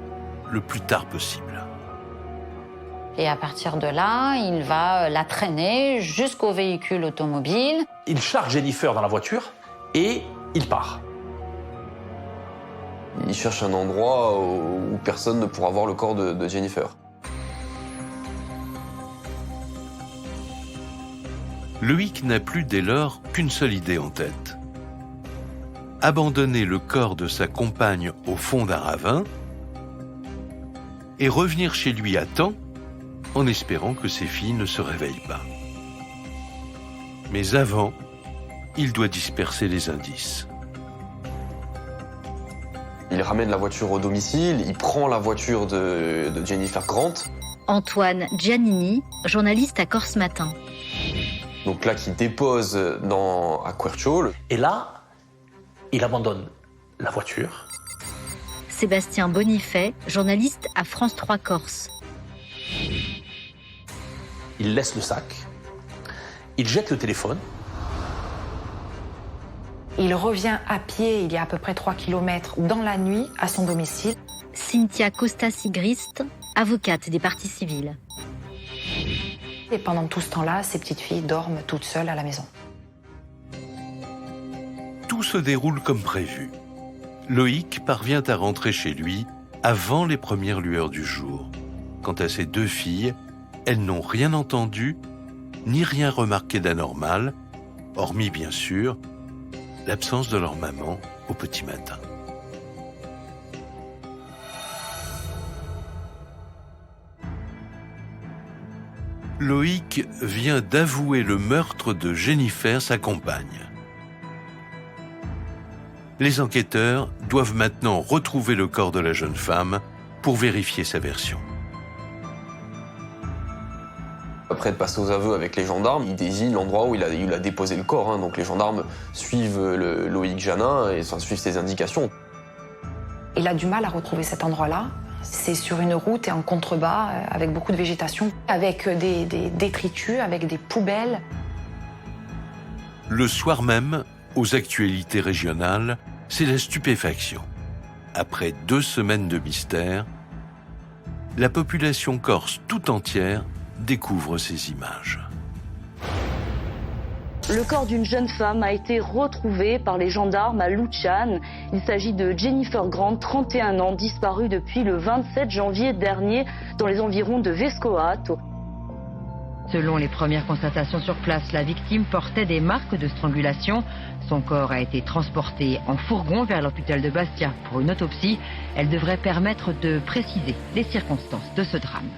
le plus tard possible. Et à partir de là, il va la traîner jusqu'au véhicule automobile. Il charge Jennifer dans la voiture et il part. Il cherche un endroit où personne ne pourra voir le corps de Jennifer. Loïc n'a plus dès lors qu'une seule idée en tête. Abandonner le corps de sa compagne au fond d'un ravin et revenir chez lui à temps en espérant que ses filles ne se réveillent pas. Mais avant, il doit disperser les indices. Il ramène la voiture au domicile, il prend la voiture de Jennifer Grant. Antoine Giannini, journaliste à Corse Matin. Donc là, qui dépose à Querciol. Et là, il abandonne la voiture. Sébastien Bonifay, journaliste à France 3 Corse. Il laisse le sac, il jette le téléphone. Il revient à pied, il y a à peu près 3 km dans la nuit à son domicile. Cynthia Costa-Sigrist, avocate des parties civiles. Et pendant tout ce temps-là, ses petites filles dorment toutes seules à la maison. Tout se déroule comme prévu. Loïc parvient à rentrer chez lui avant les premières lueurs du jour. Quant à ses 2 filles, elles n'ont rien entendu, ni rien remarqué d'anormal, hormis bien sûr l'absence de leur maman au petit matin. Loïc vient d'avouer le meurtre de Jennifer, sa compagne. Les enquêteurs doivent maintenant retrouver le corps de la jeune femme pour vérifier sa version. Après de passer aux aveux avec les gendarmes, il désigne l'endroit où il a déposé le corps. Donc les gendarmes suivent Loïc Janin et suivent ses indications. Il a du mal à retrouver cet endroit-là. C'est sur une route et en contrebas, avec beaucoup de végétation, avec des détritus, avec des poubelles. Le soir même, aux actualités régionales, c'est la stupéfaction. Après 2 semaines de mystère, la population corse tout entière découvre ces images. Le corps d'une jeune femme a été retrouvé par les gendarmes à Luciane. Il s'agit de Jennifer Grant, 31 ans, disparue depuis le 27 janvier dernier dans les environs de Vescoato. Selon les premières constatations sur place, la victime portait des marques de strangulation. Son corps a été transporté en fourgon vers l'hôpital de Bastia pour une autopsie. Elle devrait permettre de préciser les circonstances de ce drame.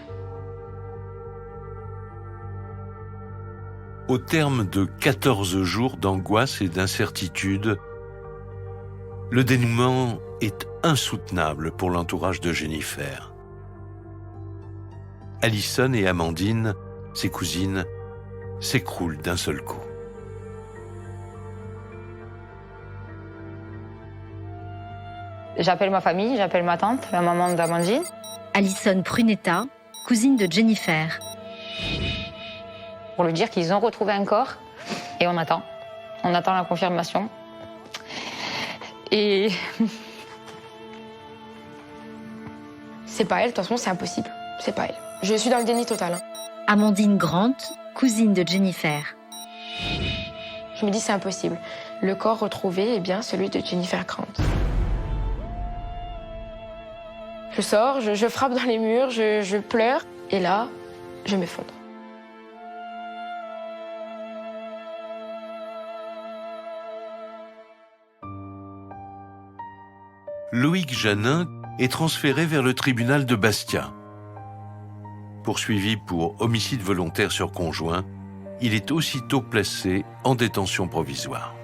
Au terme de 14 jours d'angoisse et d'incertitude, le dénouement est insoutenable pour l'entourage de Jennifer. Alison et Amandine, ses cousines, s'écroulent d'un seul coup. J'appelle ma famille, j'appelle ma tante, la maman d'Amandine. Alison Prunetta, cousine de Jennifer. Pour lui dire qu'ils ont retrouvé un corps et on attend. On attend la confirmation. Et c'est pas elle, de toute façon c'est impossible. C'est pas elle. Je suis dans le déni total. Amandine Grant, cousine de Jennifer. Je me dis c'est impossible. Le corps retrouvé est bien celui de Jennifer Grant. Je sors, je frappe dans les murs, je pleure et là, je m'effondre. Loïc Janin est transféré vers le tribunal de Bastia. Poursuivi pour homicide volontaire sur conjoint, il est aussitôt placé en détention provisoire.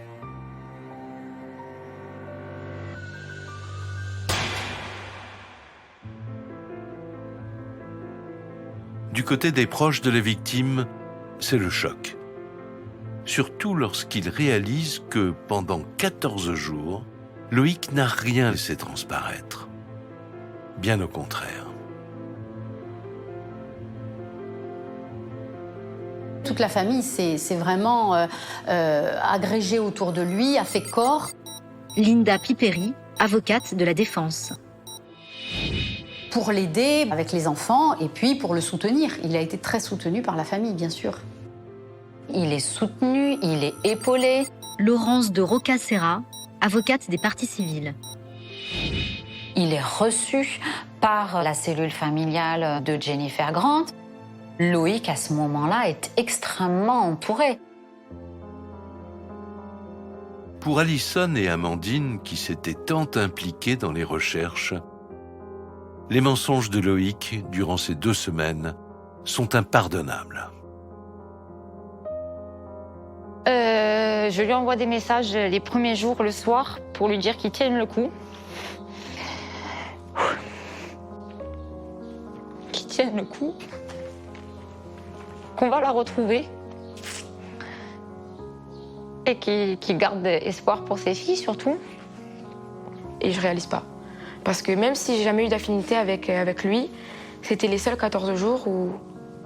Du côté des proches de la victime, c'est le choc. Surtout lorsqu'ils réalisent que pendant 14 jours, Loïc n'a rien laissé transparaître. Bien au contraire. Toute la famille s'est vraiment agrégée autour de lui, a fait corps. Linda Piperi, avocate de la défense. Pour l'aider avec les enfants et puis pour le soutenir. Il a été très soutenu par la famille, bien sûr. Il est soutenu, il est épaulé. Laurence de Roccaserra, avocate des parties civiles. Il est reçu par la cellule familiale de Jennifer Grant. Loïc, à ce moment-là, est extrêmement entouré. Pour Alison et Amandine, qui s'étaient tant impliquées dans les recherches, les mensonges de Loïc, durant ces 2 semaines, sont impardonnables. Je lui envoie des messages les premiers jours le soir pour lui dire qu'il tienne le coup. Qu'il tienne le coup. Qu'on va la retrouver. Et qu'il garde espoir pour ses filles surtout. Et je réalise pas. Parce que même si j'ai jamais eu d'affinité avec lui, c'était les seuls 14 jours où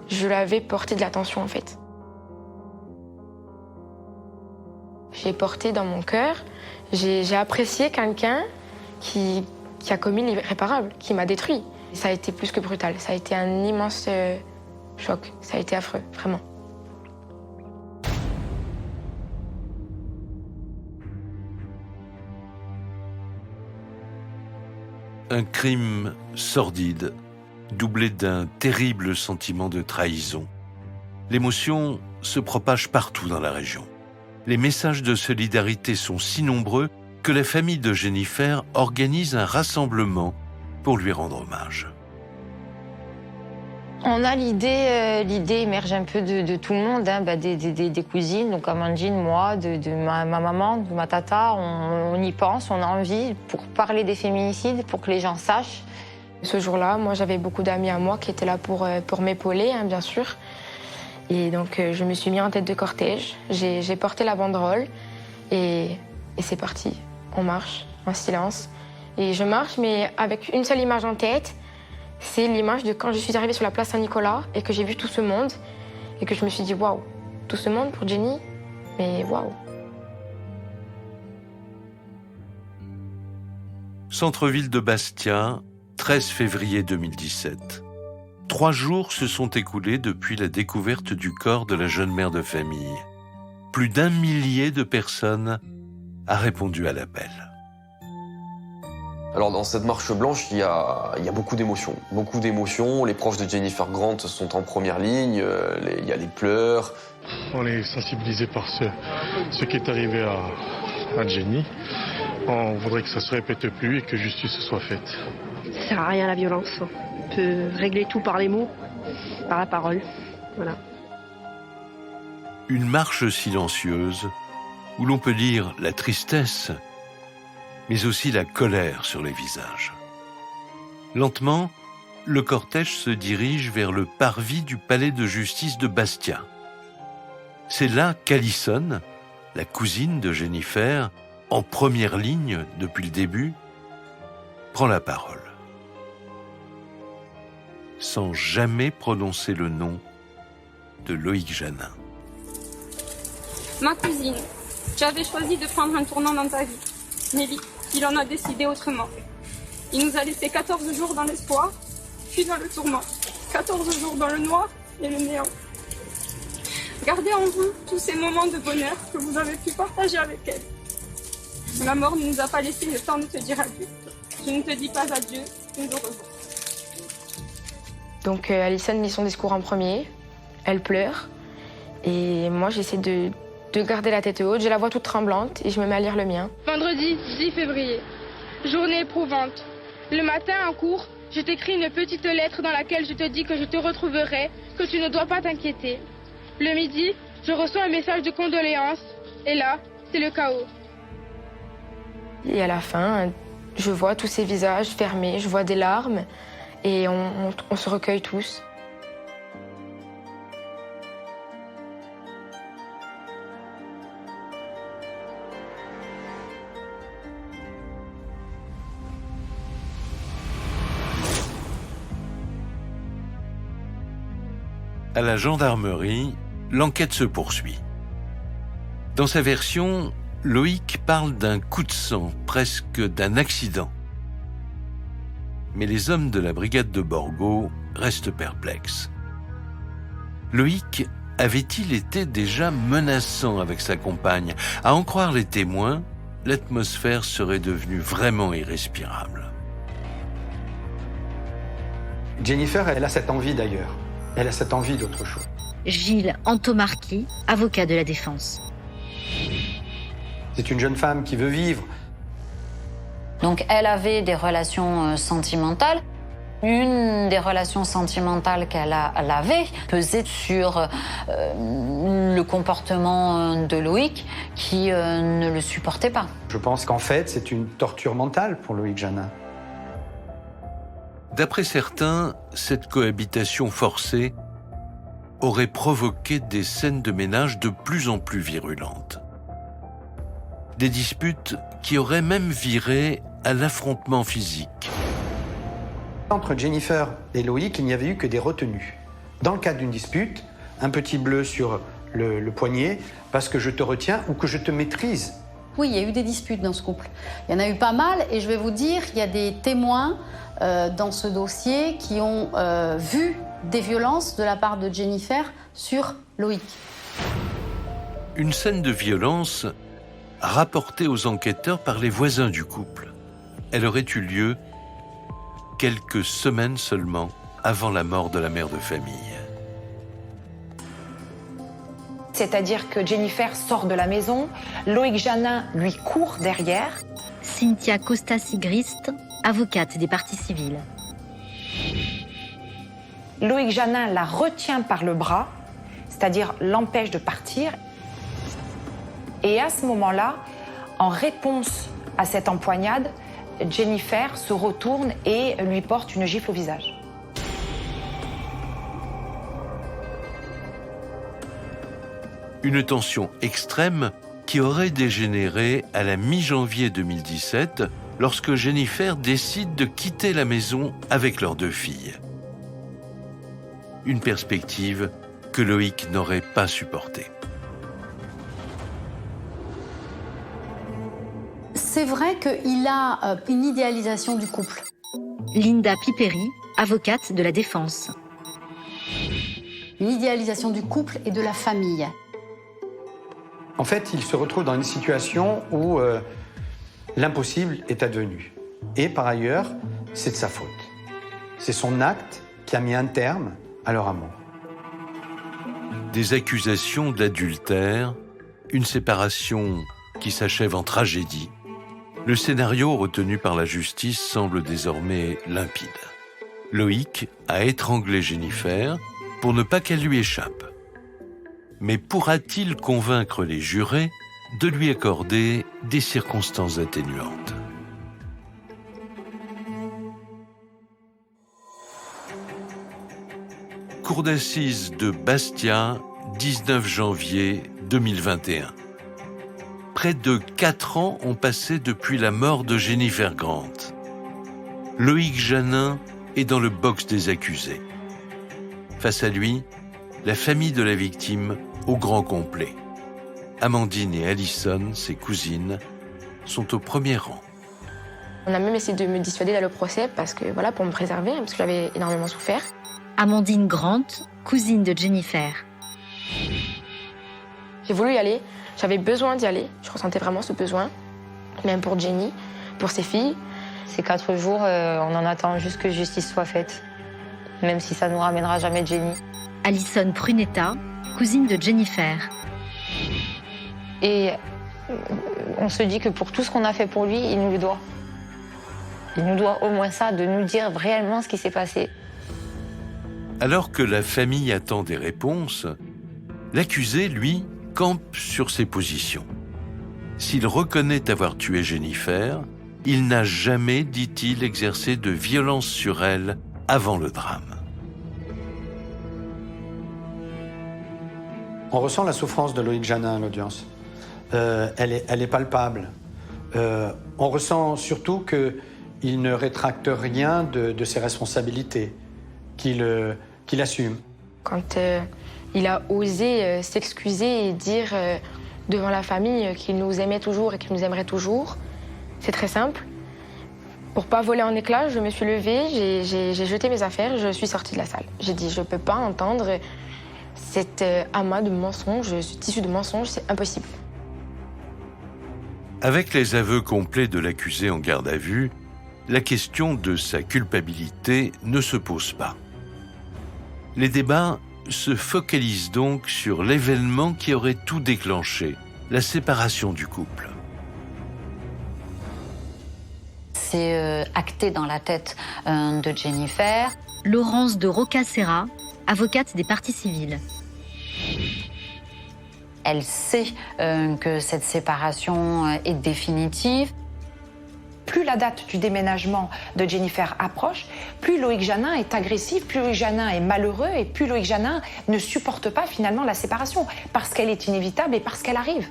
je l'avais porté de l'attention en fait. J'ai porté dans mon cœur, j'ai apprécié quelqu'un qui a commis l'irréparable, qui m'a détruit. Ça a été plus que brutal, ça a été un immense choc, ça a été affreux, vraiment. Un crime sordide, doublé d'un terrible sentiment de trahison. L'émotion se propage partout dans la région. Les messages de solidarité sont si nombreux que la famille de Jennifer organise un rassemblement pour lui rendre hommage. On a l'idée émerge un peu de tout le monde, hein, des cousines, donc Amandine, moi, de ma maman, de ma tata. On y pense, on a envie pour parler des féminicides, pour que les gens sachent. Ce jour-là, moi, j'avais beaucoup d'amis à moi qui étaient là pour m'épauler, hein, bien sûr. Et donc, je me suis mis en tête de cortège. J'ai porté la banderole et c'est parti. On marche en silence. Et je marche, mais avec une seule image en tête. C'est l'image de quand je suis arrivée sur la place Saint-Nicolas et que j'ai vu tout ce monde et que je me suis dit waouh, tout ce monde pour Jenny, mais waouh. Centre-ville de Bastia, 13 février 2017. 3 jours se sont écoulés depuis la découverte du corps de la jeune mère de famille. Plus d'1 millier de personnes a répondu à l'appel. Alors dans cette marche blanche, il y a beaucoup d'émotions. Beaucoup d'émotions. Les proches de Jennifer Grant sont en première ligne. Il y a les pleurs. On est sensibilisé par ce qui est arrivé à Jenny. On voudrait que ça se répète plus et que justice soit faite. Ça sert à rien la violence. On peut régler tout par les mots, par la parole. Voilà. Une marche silencieuse où l'on peut lire la tristesse, mais aussi la colère sur les visages. Lentement, le cortège se dirige vers le parvis du palais de justice de Bastia. C'est là qu'Alison, la cousine de Jennifer, en première ligne depuis le début, prend la parole. Sans jamais prononcer le nom de Loïc Janin. Ma cousine, tu avais choisi de prendre un tournant dans ta vie. Mais il en a décidé autrement. Il nous a laissé 14 jours dans l'espoir, puis dans le tourment. 14 jours dans le noir et le néant. Gardez en vous tous ces moments de bonheur que vous avez pu partager avec elle. La mort ne nous a pas laissé le temps de te dire adieu. Je ne te dis pas adieu, mais au revoir. Donc Alison lit son discours en premier, elle pleure, et moi j'essaie de garder la tête haute, j'ai la voix toute tremblante et je me mets à lire le mien. Vendredi 10 février, journée éprouvante. Le matin en cours, je t'écris une petite lettre dans laquelle je te dis que je te retrouverai, que tu ne dois pas t'inquiéter. Le midi, je reçois un message de condoléances, et là, c'est le chaos. Et à la fin, je vois tous ces visages fermés, je vois des larmes, et on se recueille tous. À la gendarmerie, l'enquête se poursuit. Dans sa version, Loïc parle d'un coup de sang, presque d'un accident. Mais les hommes de la brigade de Borgo restent perplexes. Loïc avait-il été déjà menaçant avec sa compagne? À en croire les témoins, l'atmosphère serait devenue vraiment irrespirable. Jennifer, elle a cette envie d'ailleurs. Elle a cette envie d'autre chose. Gilles Antomarchi, avocat de la défense. C'est une jeune femme qui veut vivre. Donc elle avait des relations sentimentales. Une des relations sentimentales qu'elle avait pesait sur le comportement de Loïc qui ne le supportait pas. Je pense qu'en fait, c'est une torture mentale pour Loïc Janin. D'après certains, cette cohabitation forcée aurait provoqué des scènes de ménage de plus en plus virulentes. Des disputes qui auraient même viré à l'affrontement physique. Entre Jennifer et Loïc, il n'y avait eu que des retenues. Dans le cadre d'une dispute, un petit bleu sur le poignet, parce que je te retiens ou que je te maîtrise. Oui, il y a eu des disputes dans ce couple. Il y en a eu pas mal, et je vais vous dire, il y a des témoins dans ce dossier qui ont vu des violences de la part de Jennifer sur Loïc. Une scène de violence rapportée aux enquêteurs par les voisins du couple. Elle aurait eu lieu quelques semaines seulement avant la mort de la mère de famille. C'est-à-dire que Jennifer sort de la maison, Loïc Janin lui court derrière. Cynthia Costa-Sigrist, avocate des parties civiles. Loïc Janin la retient par le bras, c'est-à-dire l'empêche de partir. Et à ce moment-là, en réponse à cette empoignade, Jennifer se retourne et lui porte une gifle au visage. Une tension extrême qui aurait dégénéré à la mi-janvier 2017 lorsque Jennifer décide de quitter la maison avec leurs 2 filles. Une perspective que Loïc n'aurait pas supportée. C'est vrai qu'il a une idéalisation du couple. Linda Piperi, avocate de la défense. Une idéalisation du couple et de la famille. En fait, il se retrouve dans une situation où l'impossible est advenu. Et par ailleurs, c'est de sa faute. C'est son acte qui a mis un terme à leur amour. Des accusations d'adultère, une séparation qui s'achève en tragédie. Le scénario retenu par la justice semble désormais limpide. Loïc a étranglé Jennifer pour ne pas qu'elle lui échappe. Mais pourra-t-il convaincre les jurés de lui accorder des circonstances atténuantes ? Cour d'assises de Bastia, 19 janvier 2021. Près de 4 ans ont passé depuis la mort de Jennifer Grant. Loïc Janin est dans le box des accusés. Face à lui, la famille de la victime au grand complet. Amandine et Alison, ses cousines, sont au premier rang. On a même essayé de me dissuader d'aller au procès parce que, voilà, pour me préserver, parce que j'avais énormément souffert. Amandine Grant, cousine de Jennifer. J'ai voulu y aller, j'avais besoin d'y aller, je ressentais vraiment ce besoin, même pour Jenny, pour ses filles. Ces 4 jours, on en attend juste que justice soit faite, même si ça ne nous ramènera jamais Jenny. Alison Prunetta, cousine de Jennifer. Et on se dit que pour tout ce qu'on a fait pour lui, il nous le doit. Il nous doit au moins ça, de nous dire réellement ce qui s'est passé. Alors que la famille attend des réponses, l'accusé, lui, campe sur ses positions. S'il reconnaît avoir tué Jennifer, il n'a jamais, dit-il, exercé de violence sur elle avant le drame. On ressent la souffrance de Loïc Janin à l'audience. Elle est palpable. On ressent surtout qu'il ne rétracte rien de ses responsabilités, qu'il assume. Quand il a osé s'excuser et dire devant la famille qu'il nous aimait toujours et qu'il nous aimerait toujours, c'est très simple. Pour pas voler en éclats, je me suis levée, j'ai jeté mes affaires, je suis sortie de la salle. J'ai dit, je peux pas entendre cet amas de mensonges, ce tissu de mensonges, c'est impossible. Avec les aveux complets de l'accusé en garde à vue, la question de sa culpabilité ne se pose pas. Les débats se focalisent donc sur l'événement qui aurait tout déclenché, la séparation du couple. C'est acté dans la tête de Jennifer. Laurence de Roccaserra, avocate des parties civiles. Elle sait que cette séparation est définitive. Plus la date du déménagement de Jennifer approche, plus Loïc Janin est agressif, plus Loïc Janin est malheureux et plus Loïc Janin ne supporte pas finalement la séparation parce qu'elle est inévitable et parce qu'elle arrive.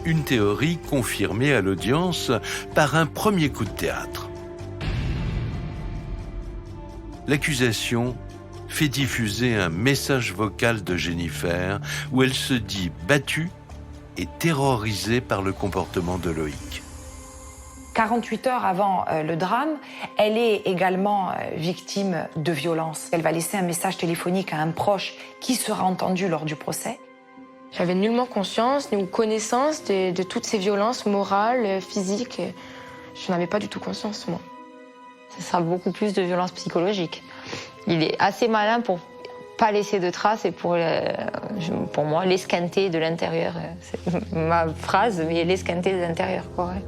Une théorie confirmée à l'audience par un premier coup de théâtre. L'accusation fait diffuser un message vocal de Jennifer où elle se dit battue et terrorisée par le comportement de Loïc. 48 heures avant le drame, elle est également victime de violences. Elle va laisser un message téléphonique à un proche qui sera entendu lors du procès. J'avais nullement conscience ni connaissance de toutes ces violences morales, physiques. Je n'avais pas du tout conscience, moi. Ce sera beaucoup plus de violence psychologique. Il est assez malin pour pas laisser de traces et pour moi, l'esquinter de l'intérieur. C'est ma phrase, mais l'esquinter de l'intérieur, quoi. Ouais.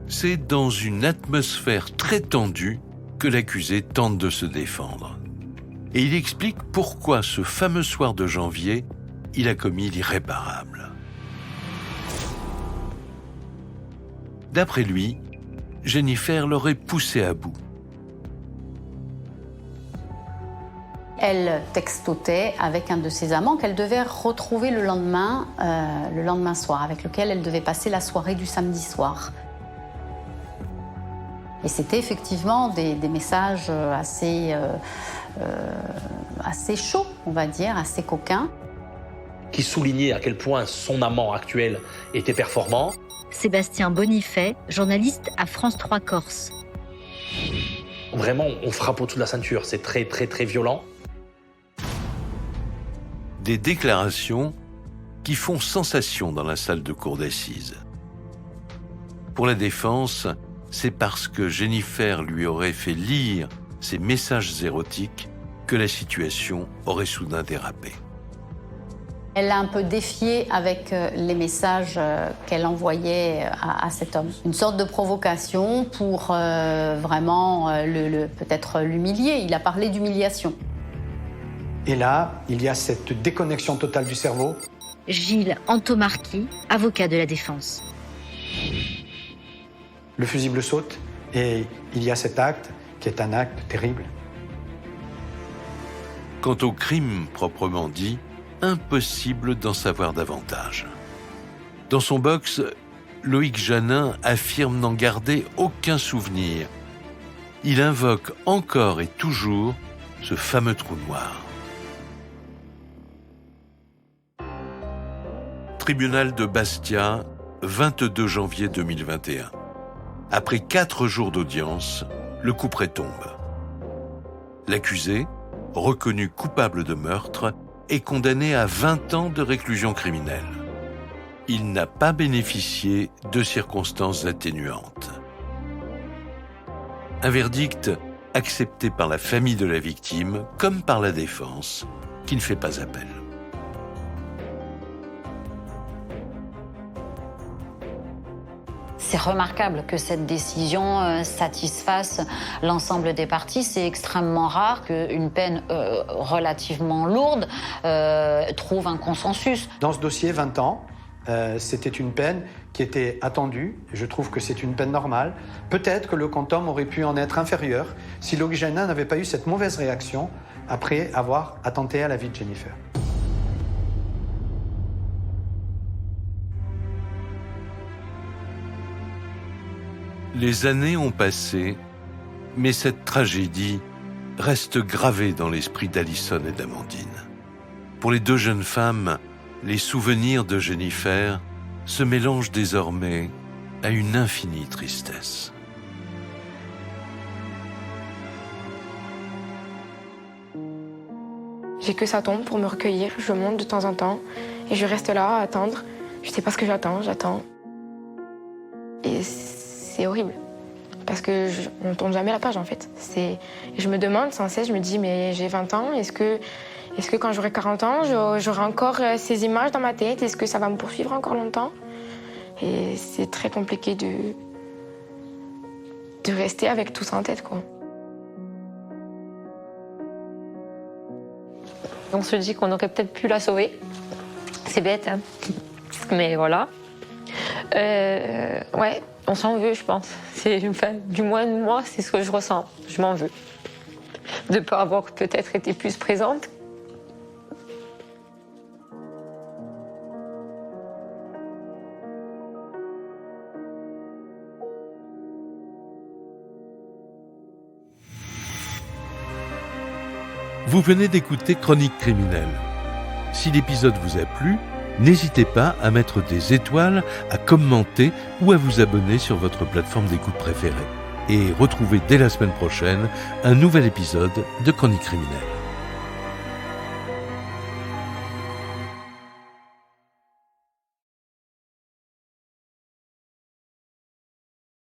C'est dans une atmosphère très tendue que l'accusé tente de se défendre. Et il explique pourquoi ce fameux soir de janvier, il a commis l'irréparable. D'après lui, Jennifer l'aurait poussé à bout. Elle textotait avec un de ses amants qu'elle devait retrouver le lendemain soir, avec lequel elle devait passer la soirée du samedi soir. Et c'était effectivement des messages assez chauds, on va dire, assez coquins. Qui soulignait à quel point son amant actuel était performant. Sébastien Bonifay, journaliste à France 3 Corse. Vraiment, on frappe au-dessus de la ceinture, c'est très très très violent. Des déclarations qui font sensation dans la salle de cour d'assises. Pour la défense, c'est parce que Jennifer lui aurait fait lire ses messages érotiques que la situation aurait soudain dérapé. Elle l'a un peu défié avec les messages qu'elle envoyait à cet homme. Une sorte de provocation pour vraiment peut-être l'humilier. Il a parlé d'humiliation. Et là, il y a cette déconnexion totale du cerveau. Gilles Antomarchi, avocat de la défense. Le fusible saute et il y a cet acte qui est un acte terrible. Quant au crime proprement dit, impossible d'en savoir davantage. Dans son box, Loïc Janin affirme n'en garder aucun souvenir. Il invoque encore et toujours ce fameux trou noir. Tribunal de Bastia, 22 janvier 2021. Après 4 jours d'audience, le couperet tombe. L'accusé, reconnu coupable de meurtre, est condamné à 20 ans de réclusion criminelle. Il n'a pas bénéficié de circonstances atténuantes. Un verdict accepté par la famille de la victime comme par la défense, qui ne fait pas appel. C'est remarquable que cette décision satisfasse l'ensemble des parties. C'est extrêmement rare qu'une peine relativement lourde trouve un consensus. Dans ce dossier, 20 ans, c'était une peine qui était attendue. Je trouve que c'est une peine normale. Peut-être que le quantum aurait pu en être inférieur si Loïc Janin n'avait pas eu cette mauvaise réaction après avoir attenté à la vie de Jennifer. Les années ont passé, mais cette tragédie reste gravée dans l'esprit d'Alison et d'Amandine. Pour les 2 jeunes femmes, les souvenirs de Jennifer se mélangent désormais à une infinie tristesse. J'ai que ça tombe pour me recueillir, je monte de temps en temps et je reste là à attendre. Je sais pas ce que j'attends. Et c'est horrible, parce que on tourne jamais la page en fait. Je me demande sans cesse, je me dis mais j'ai 20 ans, est-ce que quand j'aurai 40 ans, j'aurai encore ces images dans ma tête? Est-ce que ça va me poursuivre encore longtemps? Et c'est très compliqué de rester avec tout ça en tête, quoi. On se dit qu'on aurait peut-être pu la sauver. C'est bête, hein, mais voilà. Ouais. On s'en veut, je pense. Du moins, moi, c'est ce que je ressens. Je m'en veux. De ne pas avoir peut-être été plus présente. Vous venez d'écouter Chronique criminelle. Si l'épisode vous a plu, n'hésitez pas à mettre des étoiles, à commenter ou à vous abonner sur votre plateforme d'écoute préférée. Et retrouvez dès la semaine prochaine un nouvel épisode de Chronique criminelle.